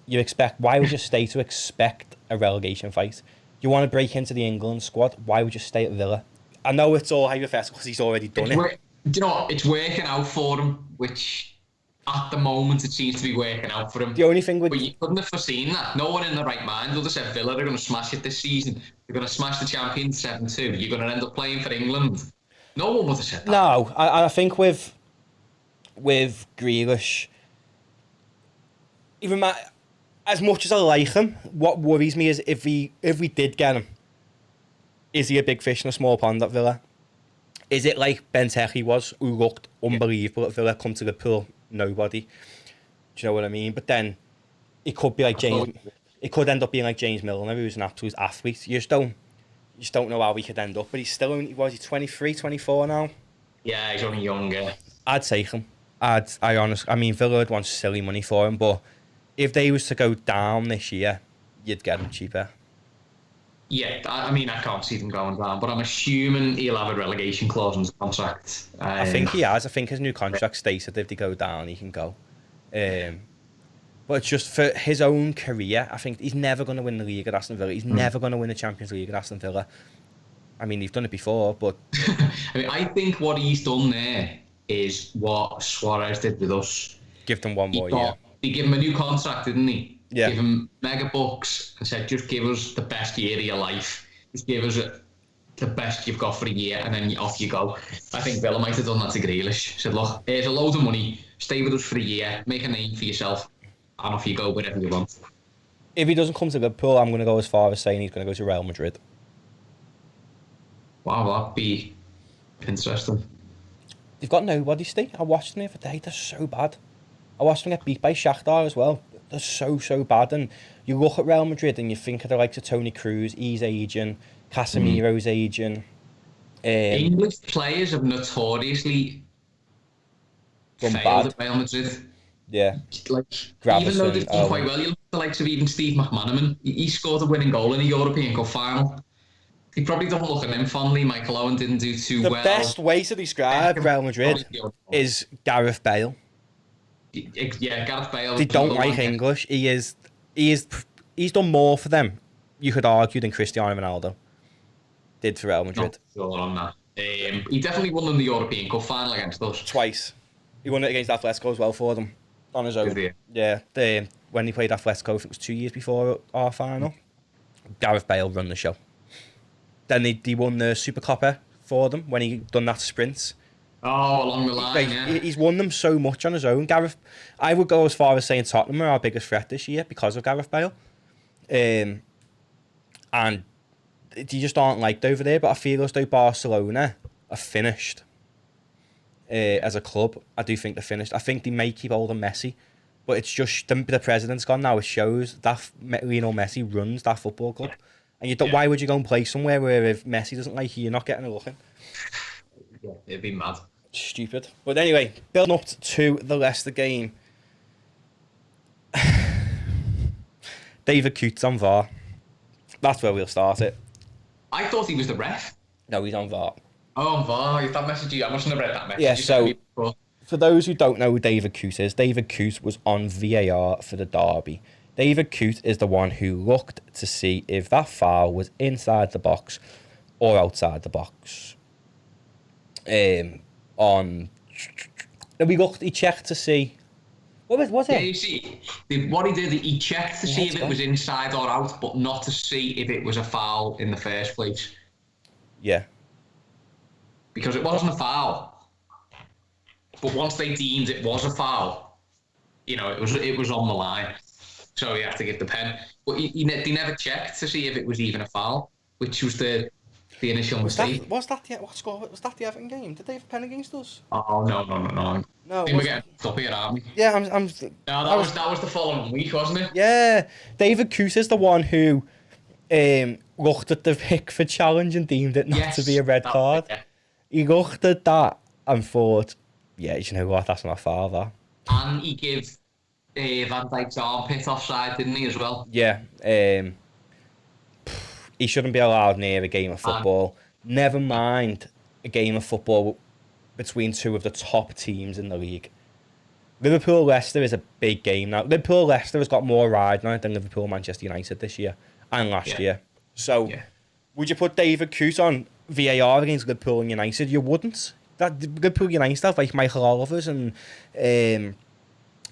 Speaker 2: why would you stay to expect a relegation fight? You want to break into the England squad? Why would you stay at Villa? I know it's all hypothetical because he's already done it.
Speaker 3: Do you know what? It's working out for him, which at the moment it seems to be working out for him.
Speaker 2: The only thing
Speaker 3: But you couldn't have foreseen that. No one in the right mind would have said Villa are going to smash it this season. They're going to smash the champions 7-2. You're going to end up playing for England. No one would have said that.
Speaker 2: No, I think with Grealish, even as much as I like him, what worries me is if we did get him, is he a big fish in a small pond at Villa? Is it like Benteke was, who looked unbelievable at Villa, come to Liverpool, nobody? Do you know what I mean? But then it could be like James. It could end up being like James Milner, who's an absolute athlete. You just don't know how he could end up. But he's still only, was he 23, 24 now?
Speaker 3: Yeah, he's only younger.
Speaker 2: I'd take him. I mean, Villa would want silly money for him, but if they was to go down this year, you'd get him cheaper.
Speaker 3: Yeah, I mean, I can't see them going down, but I'm assuming he'll have a relegation clause in his contract.
Speaker 2: I think he has. I think his new contract states that if they go down, he can go. But it's just for his own career. I think he's never going to win the league at Aston Villa. He's never going to win the Champions League at Aston Villa. I mean, he's done it before, but...
Speaker 3: I think what he's done there is what Suarez did with us.
Speaker 2: Give them one more year.
Speaker 3: He gave him a new contract, didn't he?
Speaker 2: Yeah.
Speaker 3: Give him mega bucks and said, just give us the best year of your life. Just give us the best you've got for a year, and then off you go. I think Villa might have done that to Grealish. Said, look, here's a load of money. Stay with us for a year. Make a name for yourself. And off you go, wherever you want.
Speaker 2: If he doesn't come to Liverpool, I'm going to go as far as saying he's going to go to Real Madrid.
Speaker 3: Wow, that'd be interesting.
Speaker 2: They've got nobody, Ste. I watched them the other day. They're so bad. I watched them get beat by Shakhtar as well. They're so bad. And you look at Real Madrid and you think of the likes of Toni Kroos, he's aging, Casemiro's aging.
Speaker 3: English players have notoriously failed at Real Madrid.
Speaker 2: Yeah.
Speaker 3: Like, even though they've done quite well, you look at the likes of even Steve McManaman. He scored a winning goal in a European Cup final. He probably don't look at him fondly. Michael Owen didn't do too well.
Speaker 2: The best way to describe Real Madrid is Gareth Bale.
Speaker 3: Yeah, Gareth Bale.
Speaker 2: They don't like English. He's done more for them, you could argue, than Cristiano Ronaldo did for Real Madrid.
Speaker 3: Not sure on that. He definitely won in the European Cup final against us.
Speaker 2: Twice. He won it against Atletico as well for them on his own. Yeah, when they played Atletico, I think it was 2 years before our final. Gareth Bale run the show. Then they won the Super Coppa for them when he done that sprint.
Speaker 3: Oh, along the line,
Speaker 2: Like,
Speaker 3: yeah.
Speaker 2: He's won them so much on his own. Gareth, I would go as far as saying Tottenham are our biggest threat this year because of Gareth Bale. And they just aren't liked over there, but I feel as though Barcelona are finished as a club. I do think they're finished. I think they may keep hold of Messi, but it's just the president's gone now. It shows that Lionel Messi runs that football club. And you don't, why would you go and play somewhere where if Messi doesn't like you, you're not getting a look in?
Speaker 3: Yeah, it'd be mad.
Speaker 2: Stupid. But anyway, building up to the Leicester game. David Coots on VAR. That's where we'll start it.
Speaker 3: I thought he was the ref.
Speaker 2: No, he's on VAR.
Speaker 3: Oh, on VAR. If that message, I mustn't have read that message.
Speaker 2: Yeah,
Speaker 3: You sent me before.
Speaker 2: For those who don't know who David Coote is, David Coote was on VAR for the derby. David Coote is the one who looked to see if that foul was inside the box or outside the box. He checked to see. What was it?
Speaker 3: Yeah, you see, what he did, he checked to see if it was inside or out, but not to see if it was a foul in the first place.
Speaker 2: Yeah.
Speaker 3: Because it wasn't a foul. But once they deemed it was a foul, it was on the line. So you have to give the pen. But they never checked to see if it was even a foul, which was the initial mistake.
Speaker 2: Was that the Everton game? Did they have a pen against us?
Speaker 3: Oh, no.
Speaker 2: No.
Speaker 3: I think we're getting up here, aren't we?
Speaker 2: Yeah,
Speaker 3: No, that was the following week, wasn't it?
Speaker 2: Yeah. David Coote is the one who looked at the Pickford challenge and deemed it not to be a red card.
Speaker 3: Yeah.
Speaker 2: He looked at that and thought, yeah, you know what, that's not a foul, that.
Speaker 3: And he gave Van Dijk's armpit offside, didn't he, as well?
Speaker 2: Yeah. He shouldn't be allowed near a game of football. Never mind a game of football between two of the top teams in the league. Liverpool-Leicester is a big game now. Liverpool-Leicester has got more ride on it than Liverpool-Manchester United this year and last year. So, would you put David Coote on VAR against Liverpool and United? You wouldn't. That Liverpool United stuff like Michael Oliver's and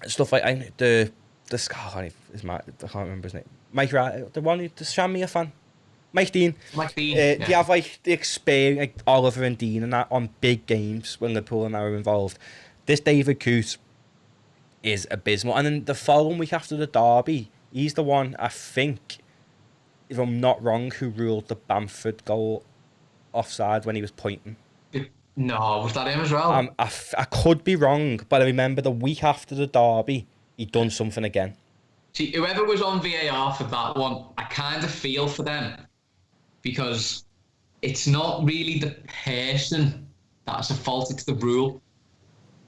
Speaker 2: stuff like the I can't remember his name. Mike Wright, the one the Shamia fan. Mike Dean. They have like the experience, like Oliver and Dean and that on big games when Liverpool and now are involved. This David Coote is abysmal. And then the following week after the derby, he's the one, I think, if I'm not wrong, who ruled the Bamford goal offside when he was pointing.
Speaker 3: No, was that him as well?
Speaker 2: I could be wrong, but I remember the week after the derby, he'd done something again.
Speaker 3: See, whoever was on VAR for that one, I kind of feel for them because it's not really the person that's at fault, it's the rule.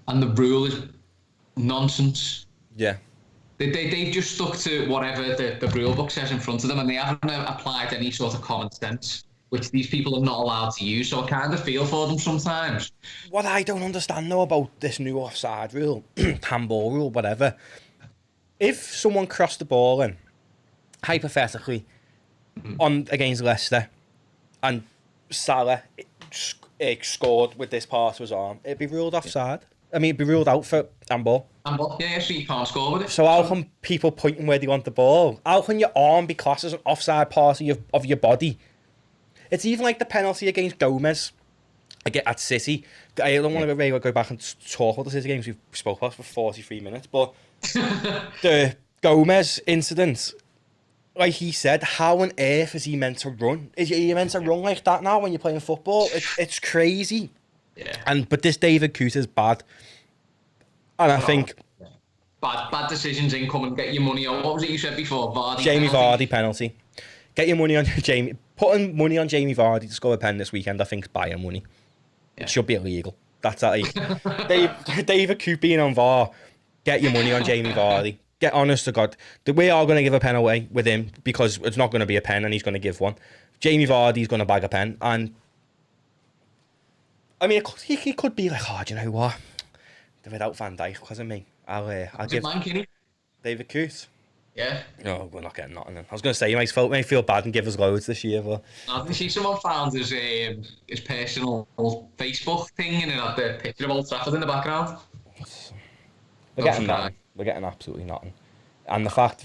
Speaker 3: And the rule is nonsense.
Speaker 2: Yeah.
Speaker 3: They've just stuck to whatever the rule book says in front of them and they haven't applied any sort of common sense, which these people are not allowed to use. So I kind of feel for them sometimes.
Speaker 2: What I don't understand though about this new offside rule, handball rule, whatever, if someone crossed the ball in, hypothetically, on against Leicester, and Salah scored with this part of his arm, it'd be ruled offside. I mean, it'd be ruled out for handball.
Speaker 3: Handball? Yeah, so you can't score with it.
Speaker 2: So how can people pointing where they want the ball? How can your arm be classed as an offside part of your body? It's even like the penalty against Gomez at City. I don't want to really go back and talk about the City games we've spoke about for 43 minutes, but the Gomez incident, like he said, how on earth is he meant to run? Is he meant to run like that now when you're playing football? It's crazy.
Speaker 3: Yeah.
Speaker 2: But this David Coote is bad. And I think...
Speaker 3: Bad decisions incoming. Get your money on. What was it you said before?
Speaker 2: Jamie Vardy penalty. Get your money on Jamie. Putting money on Jamie Vardy to score a pen this weekend, I think, is buying money. Yeah. It should be illegal. That's that. David Coote being on VAR, get your money on Jamie Vardy. Get honest to God. We are going to give a pen away with him because it's not going to be a pen and he's going to give one. Jamie Vardy's going to bag a pen. And I mean, he could be like, oh, do you know what? Without Van Dijk, because of me, I'll give David Coote.
Speaker 3: Yeah.
Speaker 2: No, we're not getting nothing. I was going to say, you may feel bad and give us loads this year, but...
Speaker 3: I think see someone found his personal Facebook thing and it had the picture of Old Trafford in the background.
Speaker 2: We're getting nothing. We're getting absolutely nothing. And the fact...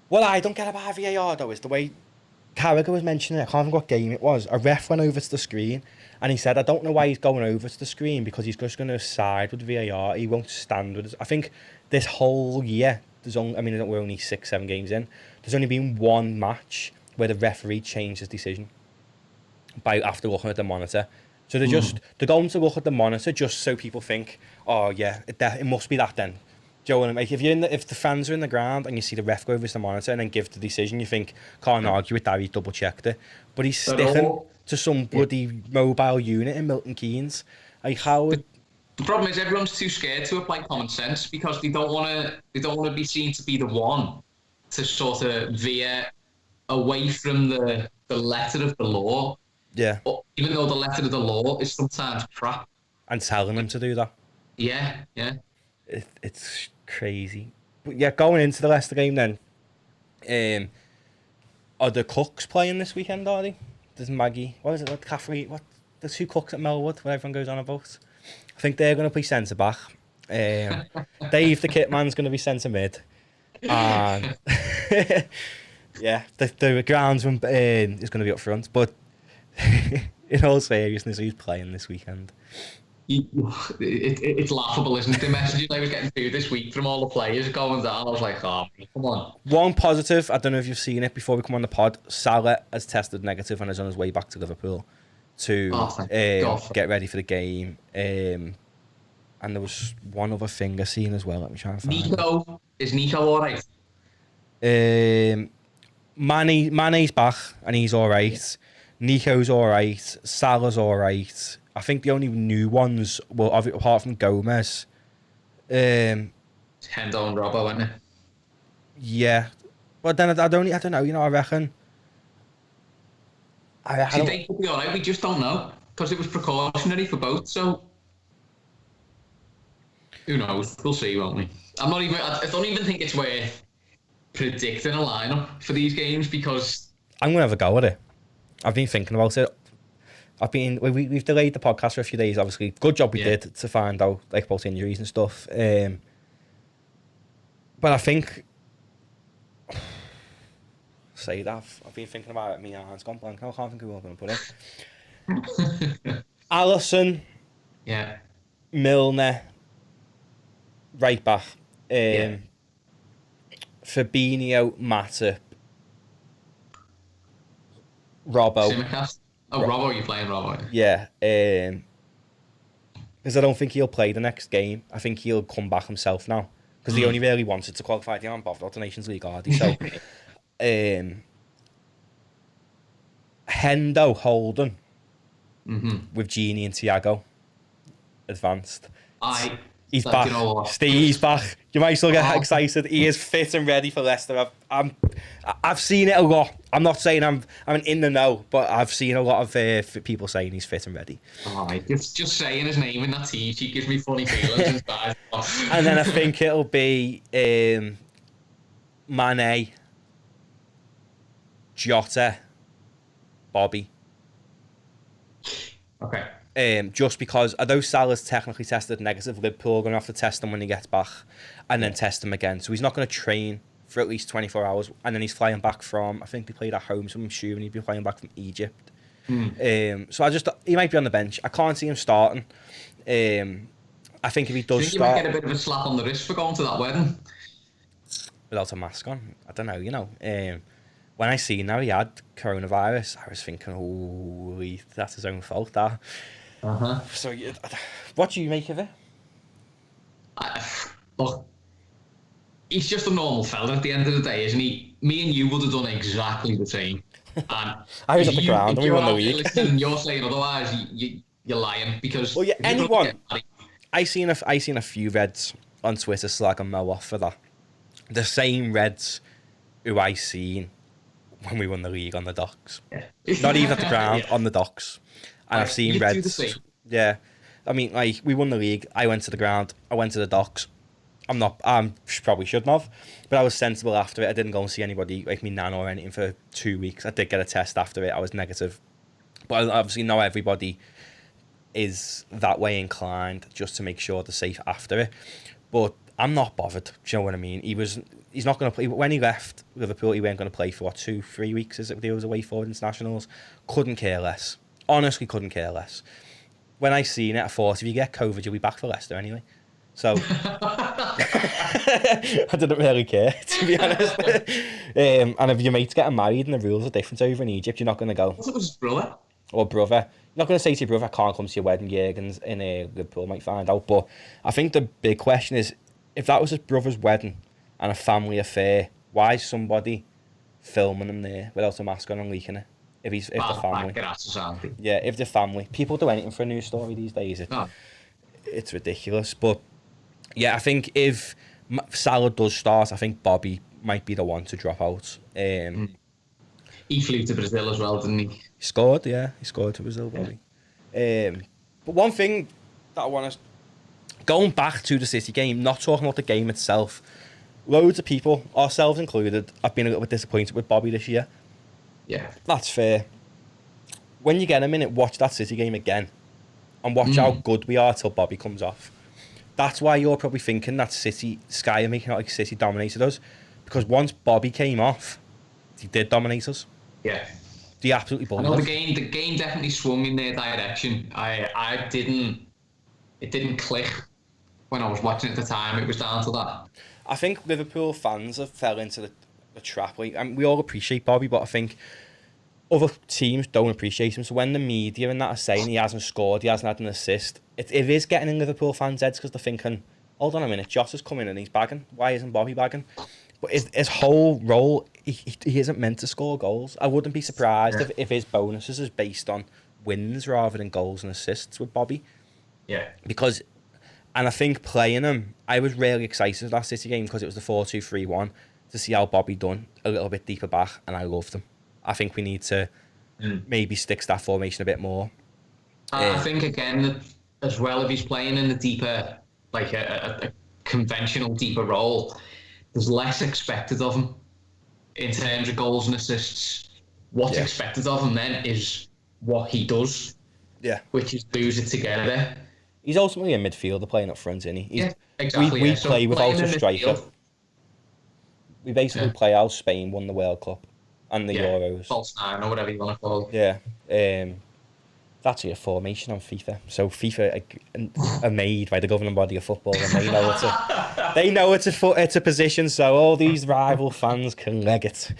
Speaker 2: What I don't get about VAR, though, is the way Carragher was mentioning it. I can't remember what game it was. A ref went over to the screen, and he said, I don't know why he's going over to the screen, because he's just going to side with VAR. He won't stand with us. I think this whole year, we're only 6-7 games in, there's only been one match where the referee changed his decision after looking at the monitor. So they're going to look at the monitor just so people think, oh yeah, it must be that then. Do you know what I mean? Like if the fans are in the ground and you see the ref go over to the monitor and then give the decision, you think, can't argue with that, he double checked it. But he's sticking to some bloody mobile unit in Milton Keynes. Like how would...
Speaker 3: The problem is everyone's too scared to apply common sense because they don't want to be seen to be the one to sort of veer away from the letter of the law.
Speaker 2: Yeah.
Speaker 3: Even though the letter of the law is sometimes crap.
Speaker 2: And telling them to do that.
Speaker 3: Yeah.
Speaker 2: It's crazy. But yeah, going into the Leicester game then, are the Cooks playing this weekend, are they? There's Maggie, Caffrey, the two Cooks at Melwood, what everyone goes on about. I think they're going to play centre-back. Dave, the kit man's going to be centre-mid. And yeah, the groundsman is going to be up front. But in all seriousness, who's playing this weekend?
Speaker 3: It's laughable, isn't it? The messages I was getting through this week from all the players going down, I was like, oh, come on.
Speaker 2: One positive, I don't know if you've seen it before we come on the pod, Salah has tested negative and is on his way back to Liverpool to get ready for the game. And there was one other thing I seen as well. Let me try and find
Speaker 3: Is Nico all right?
Speaker 2: Mane's back and he's all right. Nico's all right. Salah's all right. I think the only new ones, well, apart from Gomez,
Speaker 3: Hendo and Robbo, weren't it?
Speaker 2: Yeah, but then I don't know. You know, I reckon.
Speaker 3: They could be all right. We just don't know because it was precautionary for both. So who knows? We'll see, won't we? I don't even think it's worth predicting a lineup for these games because
Speaker 2: I'm gonna have a go at it. I've been thinking about it. We've delayed the podcast for a few days. Obviously, good job we did to find out like about injuries and stuff. But I think say that I've been thinking about it. My hand's gone blank. I can't think who I'm going to put in. Allison, Milner, right back. Fabinho, Matip, Robbo.
Speaker 3: Simicast? Oh, Robbo, you're playing Robbo.
Speaker 2: Yeah. Because I don't think he'll play the next game. I think he'll come back himself now. Because he only really wanted to qualify. They aren't bothered about the Nations League, are they? So, Hendo, Holden, with Gini and Thiago, advanced. He's back. Steve's back. You might still get excited. He is fit and ready for Leicester. I've seen it a lot. I'm not saying I'm in the know, but I've seen a lot of people saying he's fit and ready.
Speaker 3: Just saying his name in that team sheet gives me funny feelings inside.
Speaker 2: And then I think it'll be Mane, Jota, Bobby.
Speaker 3: Okay.
Speaker 2: Just because although Salah's technically tested negative, Liverpool are going to have to test him when he gets back and then test him again. So he's not going to train for at least 24 hours. And then he's flying back from, I think they played at home, so I'm assuming he'd be flying back from Egypt. So he might be on the bench. I can't see him starting. I think if he does start...
Speaker 3: You might get a bit of a slap on the wrist for going to that wedding.
Speaker 2: Without a mask on. I don't know, you know. When I seen how he had coronavirus, I was thinking, holy, that's his own fault, that. So, what do you make of it?
Speaker 3: Look, he's just a normal fella at the end of the day, isn't he? Me and you would have done exactly the same. And
Speaker 2: I was at the ground and we won the league.
Speaker 3: And you're saying otherwise, you're lying because.
Speaker 2: Well, yeah, anyone. I seen a few Reds on Twitter slagging Mo off for that. The same Reds who I seen when we won the league on the docks. Yeah. Not even at the ground, on the docks. And I've seen Reds. Yeah. I mean, like, we won the league. I went to the ground. I went to the docks. Probably shouldn't have. But I was sensible after it. I didn't go and see anybody, like me nan or anything, for 2 weeks. I did get a test after it. I was negative. But obviously not everybody is that way inclined just to make sure they're safe after it. But I'm not bothered. Do you know what I mean? He's not going to play. When he left Liverpool, he weren't going to play for, 2-3 weeks, is it? He was away for internationals. Couldn't care less. Honestly, couldn't care less. When I seen it, I thought, if you get COVID, you'll be back for Leicester anyway. So, I didn't really care, to be honest. And if your mate's getting married and the rules are different over in Egypt, you're not going to go.
Speaker 3: It was his brother.
Speaker 2: Or brother. You're not going to say to your brother, I can't come to your wedding, Jurgens, in Liverpool, might find out. But I think the big question is, if that was his brother's wedding and a family affair, why is somebody filming him there without a mask on and leaking it? If the family. Yeah, if the family. People do anything for a news story these days. It's ridiculous. But yeah, I think if Salah does start, I think Bobby might be the one to drop out.
Speaker 3: He flew to Brazil as well, didn't he?
Speaker 2: He scored, yeah. He scored to Brazil, Bobby. But one thing that I want to... Going back to the City game, not talking about the game itself, loads of people, ourselves included, have been a little bit disappointed with Bobby this year.
Speaker 3: Yeah.
Speaker 2: That's fair. When you get a minute, watch that City game again and watch how good we are till Bobby comes off. That's why you're probably thinking that Sky are making out like City dominated us, because once Bobby came off, he did dominate us.
Speaker 3: Yeah.
Speaker 2: He absolutely bullied us.
Speaker 3: The game definitely swung in their direction. It didn't click when I was watching at the time. It was down to that.
Speaker 2: I think Liverpool fans have fell into the trap. We all appreciate Bobby, but I think other teams don't appreciate him. So when the media and that are saying he hasn't scored, he hasn't had an assist, it is getting in Liverpool fans' heads, because they're thinking, hold on a minute, Jota's coming and he's bagging. Why isn't Bobby bagging? But his whole role, he isn't meant to score goals. I wouldn't be surprised if his bonuses is based on wins rather than goals and assists with Bobby.
Speaker 3: Yeah.
Speaker 2: And I think playing him, I was really excited last City game because it was the 4-2-3-1 to see how Bobby done a little bit deeper back, and I loved him. I think we need to maybe stick to that formation a bit more.
Speaker 3: I think, again, as well, if he's playing in the deeper, like a conventional deeper role, there's less expected of him in terms of goals and assists. What's expected of him then is what he does, which is lose it together.
Speaker 2: He's ultimately a midfielder playing up front, isn't he?
Speaker 3: Exactly.
Speaker 2: We play without a striker. We basically play how Spain won the World Cup and the Euros.
Speaker 3: False nine, or whatever you want to call it.
Speaker 2: Yeah. That's your formation on FIFA. So FIFA are made by the governing body of football, and they know it's a position, so all these rival fans can leg it.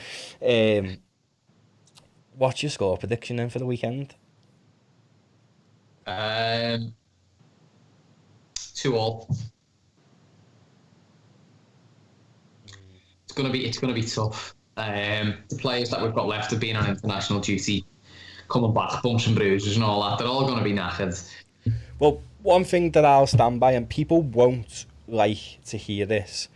Speaker 2: What's your score prediction then for the weekend?
Speaker 3: 2-2. It's gonna be tough. The players that we've got left have been on international duty, coming back, bumps and bruises and all that. They're all gonna be knackered.
Speaker 2: Well, one thing that I'll stand by, and people won't like to hear this,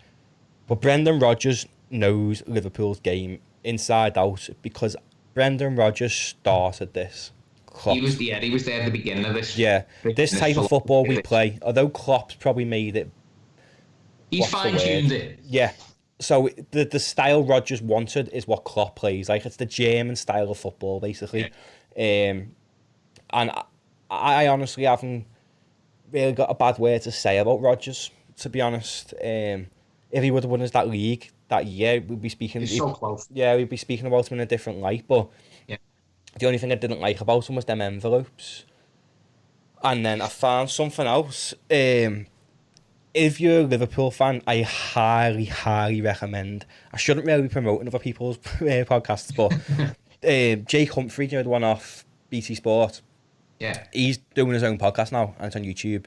Speaker 2: but Brendan Rogers knows Liverpool's game inside out, because Brendan Rogers started this. Klopp.
Speaker 3: He was there at the beginning of this.
Speaker 2: Yeah, this type of football we play, although Klopp's probably made it.
Speaker 3: He's fine-tuned it.
Speaker 2: Yeah. So the style Rodgers wanted is what Klopp plays like. It's the German style of football, basically. Yeah. And I honestly haven't really got a bad word to say about Rodgers, to be honest. If he would have won us that league that year, we'd be speaking.
Speaker 3: He's so close.
Speaker 2: Yeah, we'd be speaking about him in a different light. But the only thing I didn't like about him was them envelopes. And then I found something else. If you're a Liverpool fan, I highly, highly recommend. I shouldn't really be promoting other people's podcasts, but Jake Humphrey, the one off BT Sport, he's doing his own podcast now, and it's on YouTube.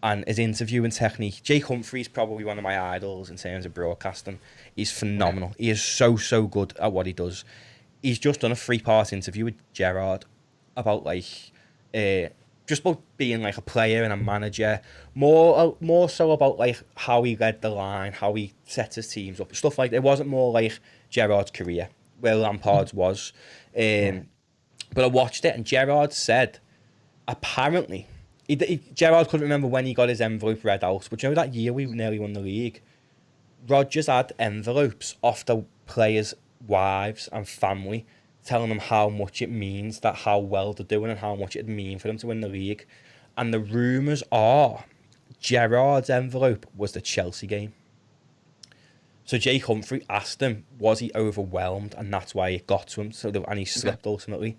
Speaker 2: And his interviewing technique, Jake Humphrey's probably one of my idols in terms of broadcasting. He's phenomenal. He is so good at what he does. He's just done a 3-part interview with Gerrard about just about being like a player and a manager, more so about like how he led the line, how he set his teams up, stuff like that. It wasn't more like Gerrard's career, where Lampard's was. But I watched it, and Gerrard said, apparently, Gerrard couldn't remember when he got his envelope read out, but you know that year we nearly won the league, Rodgers had envelopes off the players' wives and family, telling them how much it means, how well they're doing, and how much it'd mean for them to win the league. And the rumours are Gerrard's envelope was the Chelsea game. So Jake Humphrey asked him, was he overwhelmed, and that's why it got to him. And he slipped ultimately.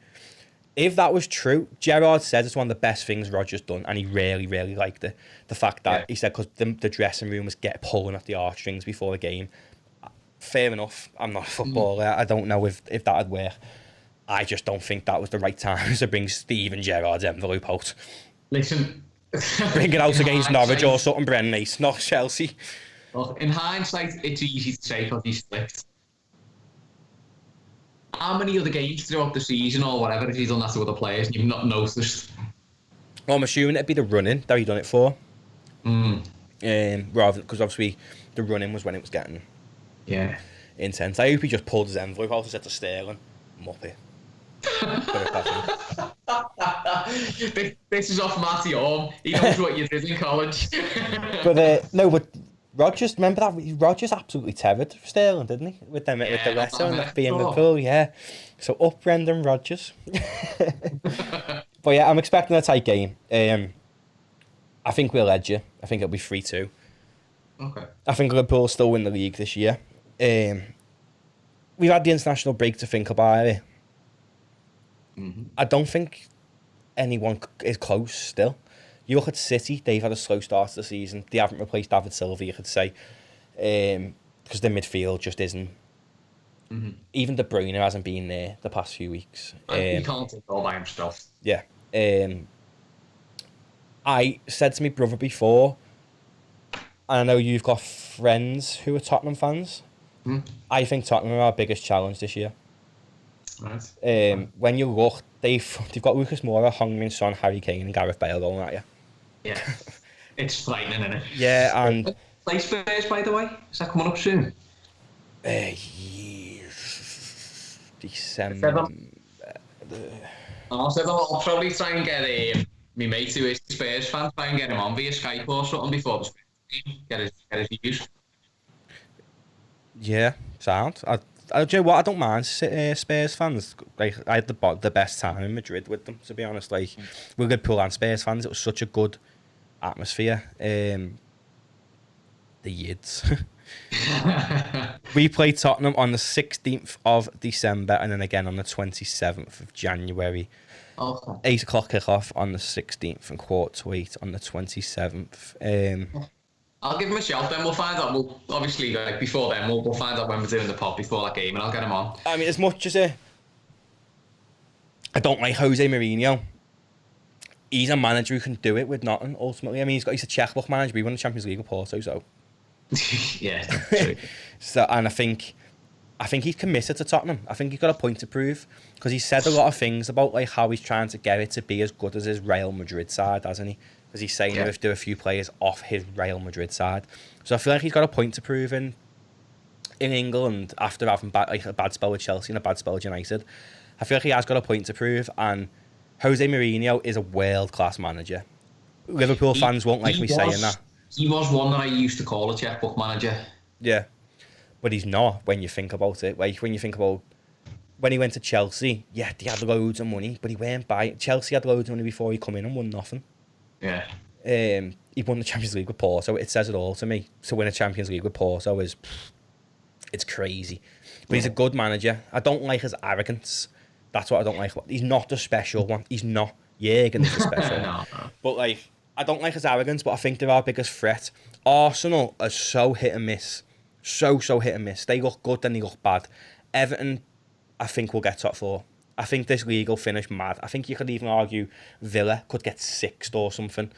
Speaker 2: If that was true, Gerrard said it's one of the best things Rodgers done, and he really, really liked it. The fact that he said because the dressing room was pulling at the heartstrings before the game. Fair enough. I'm not a footballer. I don't know if that would work. I just don't think that was the right time to bring Steven Gerrard's envelope out.
Speaker 3: Listen,
Speaker 2: bring it out against Norwich or something, Brendan, not Chelsea.
Speaker 3: Well, in hindsight, it's easy to say because he slipped. How many other games throughout the season or whatever have you done that to other players and you've not noticed?
Speaker 2: Well, I'm assuming it'd be the running that he done it for. Rather, because obviously the running was when it was getting intense. I hope he just pulled his envelope out and said to Sterling, Muppet.
Speaker 3: This is off Matty Orm. He knows what you did in college.
Speaker 2: But Rodgers, remember that? Rodgers absolutely tethered Sterling, didn't he? With the letter and that being Liverpool, So up Brendan Rogers. But yeah, I'm expecting a tight game. I think we'll edge you. I think it'll be 3-2.
Speaker 3: Okay.
Speaker 2: I think Liverpool will still win the league this year. We've had the international break to think about it. I don't think anyone is close still. You look at City, they've had a slow start to the season. They haven't replaced David Silva, you could say, because their midfield just isn't. Even De Bruyne hasn't been there the past few weeks.
Speaker 3: He can't do it all by himself.
Speaker 2: Yeah. I said to my brother before, and I know you've got friends who are Tottenham fans, I think Tottenham are our biggest challenge this year.
Speaker 3: Right.
Speaker 2: When you look, they've got Lucas Moura, Heung-min Son, Harry Kane and Gareth Bale going at you. Yeah.
Speaker 3: It's frightening, isn't it?
Speaker 2: Yeah, and...
Speaker 3: Play Spurs, by the way? Is that coming up soon?
Speaker 2: December.
Speaker 3: I'll probably try and get my mate who is a Spurs fan, try and get him on via Skype or something before the Spurs game, get his views. Yeah,
Speaker 2: sound. Do you know what? I don't mind Spurs fans. Like, I had the best time in Madrid with them, to be honest. Like, we're Liverpool and Spurs fans. It was such a good atmosphere. The Yids. We played Tottenham on the 16th of December and then again on the 27th of January.
Speaker 3: Okay.
Speaker 2: 8 o'clock kick-off on the 16th and 7:45 on the 27th.
Speaker 3: I'll give him a shout, then we'll find out. We'll obviously, like, before then, we'll find out when we're doing the pod before that game and I'll get him on.
Speaker 2: I mean, as much as I don't like Jose Mourinho, he's a manager who can do it with nothing, ultimately. I mean, he's a checkbook manager, but he won the Champions League with Porto, so...
Speaker 3: Yeah, true.
Speaker 2: And I think he's committed to Tottenham. I think he's got a point to prove because he said a lot of things about like how he's trying to get it to be as good as his Real Madrid side, hasn't he? Because he's saying there are a few players off his Real Madrid side. So I feel like he's got a point to prove in England after having a bad spell with Chelsea and a bad spell with United. I feel like he has got a point to prove, and Jose Mourinho is a world-class manager. Liverpool fans won't like me saying that.
Speaker 3: He was one that I used to call a checkbook manager.
Speaker 2: Yeah, but he's not when you think about it. Like, when you think about when he went to Chelsea, yeah, they had loads of money, but he weren't buying. Chelsea had loads of money before he come in and won nothing.
Speaker 3: Yeah.
Speaker 2: He won the Champions League with Porto. It says it all to me. To win a Champions League with Porto it's crazy. But he's a good manager. I don't like his arrogance. That's what I don't like. He's not the special one. He's not. Jürgen is the special one.
Speaker 3: No.
Speaker 2: But like, I don't like his arrogance, but I think they're our biggest threat. Arsenal are so hit and miss. So hit and miss. They look good, then they look bad. Everton, I think, will get top 4. I think this league will finish mad. I think you could even argue Villa could get 6th or something.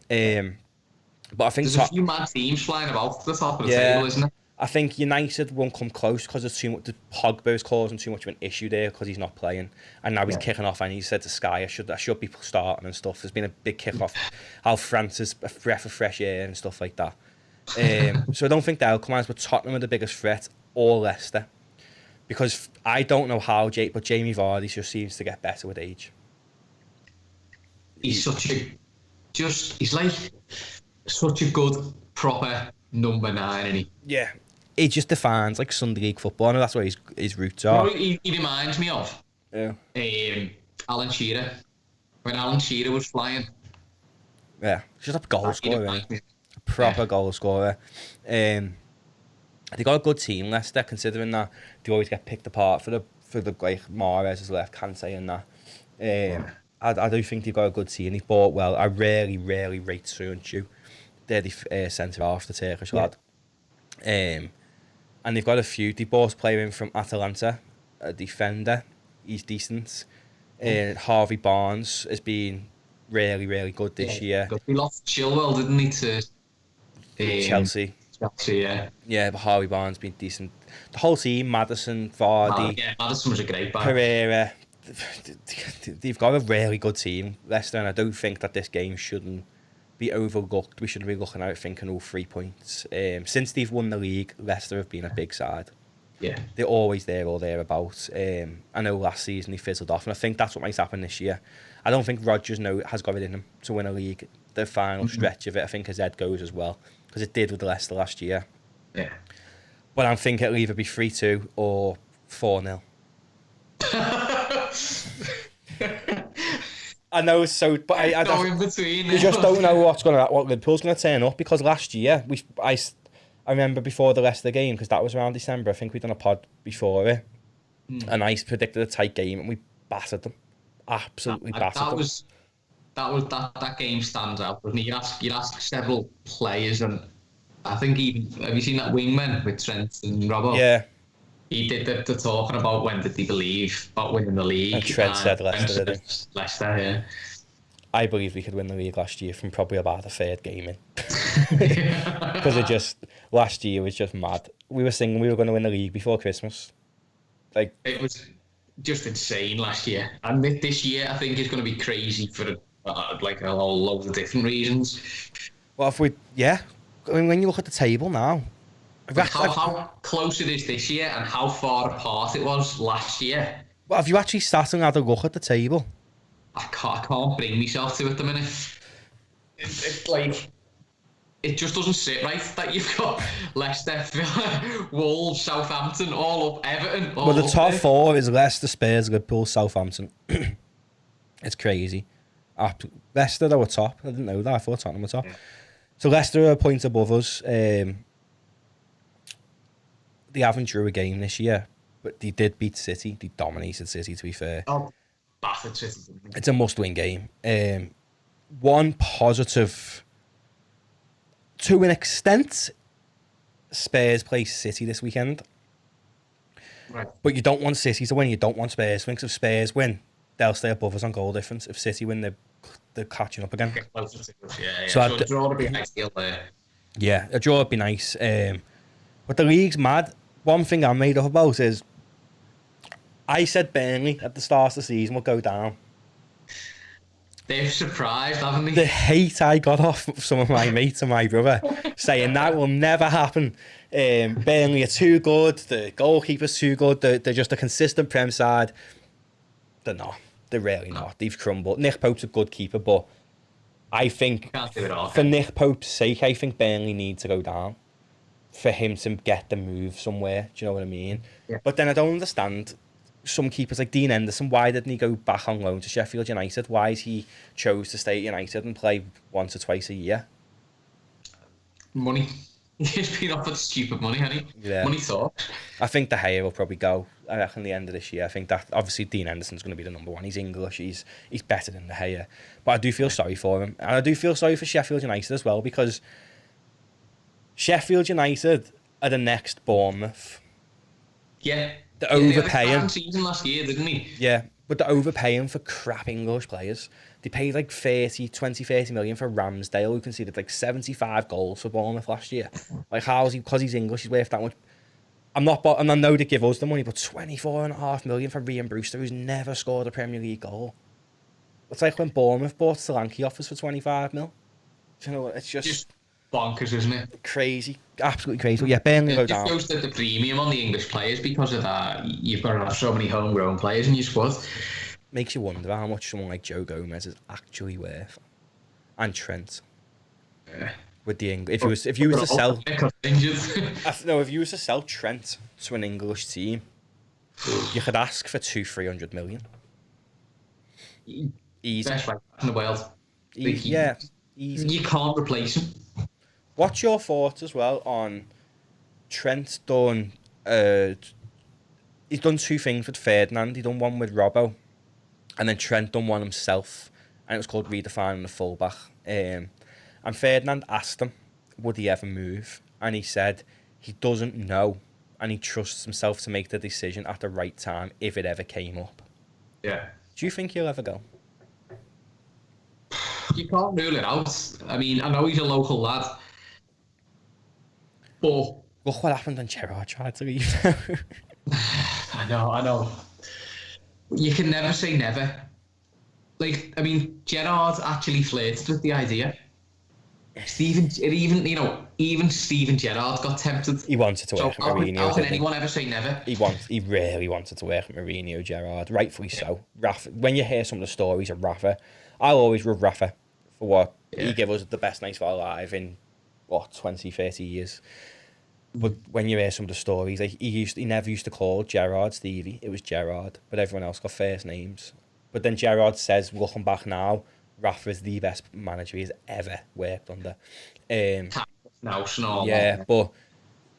Speaker 2: But I think...
Speaker 3: There's a few mad teams flying about the top of the table, isn't it?
Speaker 2: I think United won't come close because there's too much. The Pogba is causing too much of an issue there because he's not playing, and now he's kicking off. And he said to Sky, "I should be starting and stuff." There's been a big kick off. Al Francis a breath of fresh air and stuff like that. So I don't think they'll come out. But Tottenham are the biggest threat, or Leicester, because I don't know how but Jamie Vardy just seems to get better with age.
Speaker 3: He's he's like such a good proper number 9, isn't he?
Speaker 2: Yeah. He just defines like Sunday League football. I know that's where his roots are.
Speaker 3: You know, he reminds me of Alan Shearer. When Alan Shearer was flying.
Speaker 2: Yeah, just a goal scorer. Right? proper goal scorer. They got a good team, Leicester, considering that they always get picked apart for the like Mahrez has left, Kante and that. I do think they've got a good team. They've bought well. I really rate Soonchu. They're the centre half, the Turkish lad. And they've got a few. They bought a player in from Atalanta, a defender. He's decent. Harvey Barnes has been really good this year.
Speaker 3: He lost Chilwell, didn't he, to
Speaker 2: Chelsea. Yeah, but Harvey Barnes been decent. The whole team, Maddison, Vardy,
Speaker 3: Maddison was a great back.
Speaker 2: Pereira, they've got a really good team, Leicester, and I don't think that this game shouldn't be overlooked. We shouldn't be looking at it thinking, 3 points. Since they've won the league, Leicester have been a big side.
Speaker 3: Yeah.
Speaker 2: They're always there or thereabouts. I know last season he fizzled off, and I think that's what might happen this year. I don't think Rodgers has got it in him to win a league. The final stretch of it, I think his head goes as well, because it did with Leicester last year.
Speaker 3: Yeah.
Speaker 2: But I think it'll either be 3-2 or 4-0. I know it's so, but I just don't know what Liverpool's going to turn up, because last year I remember before the Leicester game, because that was around December. I think we'd done a pod before it, and I predicted a tight game, and we battered them, absolutely battered them.
Speaker 3: That game stands out. You ask several players, and I think even have you seen that wingman with Trent and Robbo?
Speaker 2: Yeah.
Speaker 3: He did the talking about when did he believe about winning the league.
Speaker 2: And Trent said Leicester, didn't he?
Speaker 3: Leicester, yeah.
Speaker 2: I believe we could win the league last year from probably about the third game in. Because last year was just mad. We were singing we were going to win the league before Christmas. Like,
Speaker 3: it was just insane last year. And this year I think it's going to be crazy for like a whole load of different reasons.
Speaker 2: Well, when you look at the table now,
Speaker 3: how close it is this year and how far apart it was last year.
Speaker 2: Well, have you actually sat and had a look at the table?
Speaker 3: I can't bring myself to at the minute. It's like, it just doesn't sit right that you've got Leicester, Villa, Wolves, Southampton, all up, Everton.
Speaker 2: Well, the top four is Leicester, Spurs, Liverpool, Southampton. It's crazy. Leicester, they were top. I didn't know that. I thought Tottenham were top. Yeah. So Leicester are a point above us. They haven't drew a game this year, but they did beat City. They dominated City, to be fair.
Speaker 3: Battered City.
Speaker 2: It's a must-win game. One positive, to an extent, Spurs play City this weekend.
Speaker 3: Right.
Speaker 2: But you don't want City to win. You don't want Spurs to win. 'Cause if Spurs win, they'll stay above us on goal difference. If City win, they're catching up again.
Speaker 3: Yeah.
Speaker 2: So
Speaker 3: a draw would be ideal there.
Speaker 2: Yeah, a draw would be nice. But the league's mad. One thing I'm made up about is I said Burnley at the start of the season would go down.
Speaker 3: They've surprised, haven't they?
Speaker 2: The hate I got off of some of my mates and my brother saying that will never happen. Burnley are too good. The goalkeeper's too good. They're just a consistent Prem side. They're not. They're really not. They've crumbled. Nick Pope's a good keeper, but I think
Speaker 3: Can't do it all.
Speaker 2: for Nick Pope's sake, I think Burnley need to go down for him to get the move somewhere. Do you know what I mean?
Speaker 3: Yeah.
Speaker 2: But then I don't understand some keepers like Dean Henderson. Why didn't he go back on loan to Sheffield United? Why is he chose to stay at United and play once or twice a year?
Speaker 3: Money. He's been offered stupid money, hasn't he?
Speaker 2: Yeah.
Speaker 3: Money talks.
Speaker 2: I think De Gea will probably go. I reckon the end of this year. I think that obviously Dean Henderson's going to be the number one. He's English. He's better than De Gea. But I do feel sorry for him, and I do feel sorry for Sheffield United as well, because Sheffield United are the next Bournemouth.
Speaker 3: Yeah.
Speaker 2: They're overpaying.
Speaker 3: They had a season last year, didn't he?
Speaker 2: Yeah, but they're overpaying for crap English players. They paid like 30 million for Ramsdale, who conceded like 75 goals for Bournemouth last year. Like, how is he? Because he's English, he's worth that much. And I know they give us the money, but 24.5 million for Ryan Brewster, who's never scored a Premier League goal. It's like when Bournemouth bought Solanke offers for 25 mil. Do you know what? It's just
Speaker 3: bonkers, isn't it?
Speaker 2: Crazy, absolutely crazy. But yeah, Burnley go down.
Speaker 3: It shows that the premium on the English players, because of that, you've got to have so many homegrown players in your squad.
Speaker 2: Makes you wonder how much someone like Joe Gomez is actually worth, and Trent.
Speaker 3: Yeah.
Speaker 2: With the English, if you was to sell Trent to an English team, you could ask for 200-300 million. Easy.
Speaker 3: Best right in the world.
Speaker 2: Easy.
Speaker 3: You can't replace him.
Speaker 2: What's your thoughts as well on Trent's done? He's done two things with Ferdinand. He done one with Robbo, and then Trent done one himself, and it was called redefining the fullback. And Ferdinand asked him, would he ever move? And he said he doesn't know, and he trusts himself to make the decision at the right time if it ever came up.
Speaker 3: Yeah.
Speaker 2: Do you think he'll ever go?
Speaker 3: You can't rule it out. I mean, I know he's a local lad, but
Speaker 2: Look what happened when Gerrard tried to leave.
Speaker 3: I know. You can never say never. Like, I mean, Gerrard actually flirted with the idea. Even Steven Gerrard got tempted.
Speaker 2: He wanted to work with Mourinho.
Speaker 3: How can anyone ever say never?
Speaker 2: He really wanted to work with Mourinho, Gerrard. Rightfully so. Rafa, when you hear some of the stories of Rafa, I'll always love Rafa for what he gave us the best nights of our life in, 20, 30 years. But when you hear some of the stories, like he never used to call Gerrard Stevie. It was Gerrard, but everyone else got first names. But then Gerrard says, looking back now, Rafa is the best manager he's ever worked under. But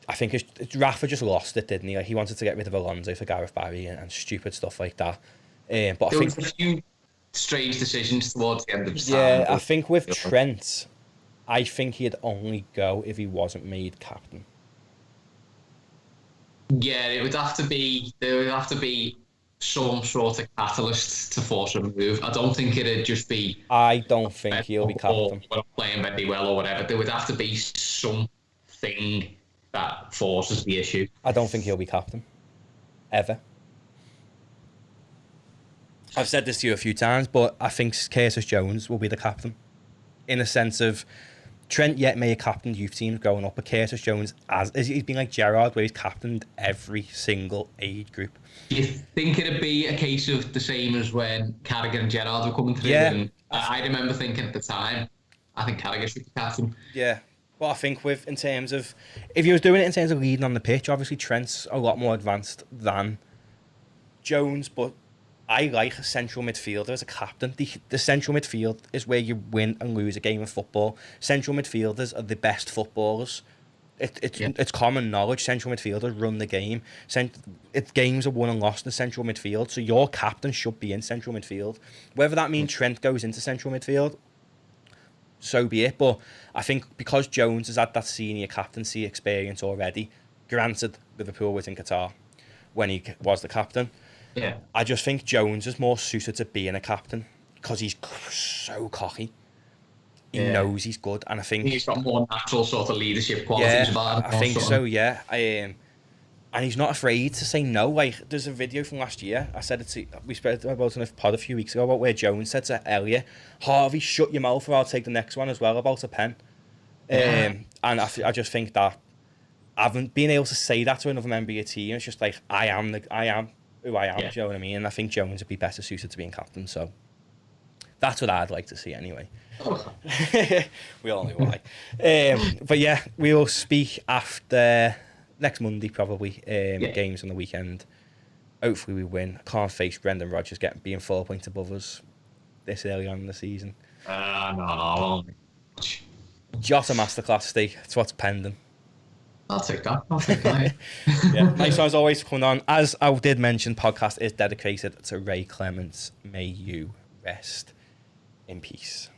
Speaker 2: I think Rafa just lost it, didn't he? Like, he wanted to get rid of Alonso for Gareth Barry and stupid stuff like that. But
Speaker 3: there was a few strange decisions towards the end of the time.
Speaker 2: Yeah, I think with Trent, I think he'd only go if he wasn't made captain.
Speaker 3: Yeah, there would have to be some sort of catalyst to force a move. I don't think it'd just be.
Speaker 2: I don't think he'll be captain.
Speaker 3: Or playing very well or whatever. There would have to be something that forces the issue.
Speaker 2: I don't think he'll be captain. Ever. I've said this to you a few times, but I think Curtis Jones will be the captain. In a sense of Trent yet may have captained youth teams growing up, but Curtis Jones, he's been like Gerrard, where he's captained every single age group.
Speaker 3: Do you think it'd be a case of the same as when Carragher and Gerrard were coming through?
Speaker 2: Yeah.
Speaker 3: And I remember thinking at the time, I think Carragher should be captain.
Speaker 2: Yeah. But I think in terms of, if he was doing it in terms of leading on the pitch, obviously Trent's a lot more advanced than Jones, but I like a central midfielder as a captain. The central midfield is where you win and lose a game of football. Central midfielders are the best footballers. It's common knowledge. Central midfielders run the game. Games are won and lost in central midfield. So your captain should be in central midfield. Whether that means Trent goes into central midfield, so be it. But I think because Jones has had that senior captaincy experience already, granted Liverpool was in Qatar when he was the captain.
Speaker 3: Yeah.
Speaker 2: I just think Jones is more suited to being a captain because he's so cocky. He knows he's good, and I think
Speaker 3: he's got more natural sort of leadership qualities about him.
Speaker 2: I think so. Yeah, and he's not afraid to say no. Like, there's a video from last year. We spoke about it in a pod a few weeks ago about where Jones said to Elliot, "Harvey, shut your mouth, or I'll take the next one as well about a pen." And I just think that having been able to say that to another member of your team, it's just like I am who I am. Do you know what I mean? And I think Jones would be better suited to being captain. So that's what I'd like to see anyway. We all know why. But yeah, we'll speak after next Monday probably. Games on the weekend. Hopefully we win. I can't face Brendan Rogers being 4 points above us this early on in the season.
Speaker 3: No.
Speaker 2: Jota masterclass, Ste. That's what's pending.
Speaker 3: I'll take that.
Speaker 2: Yeah, nice one as always for coming on. As I did mention, podcast is dedicated to Ray Clements. May you rest in peace.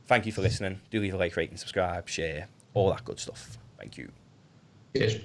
Speaker 2: Thank you for listening. Do leave a like, rate, and subscribe, share, all that good stuff. Thank you.
Speaker 3: Cheers.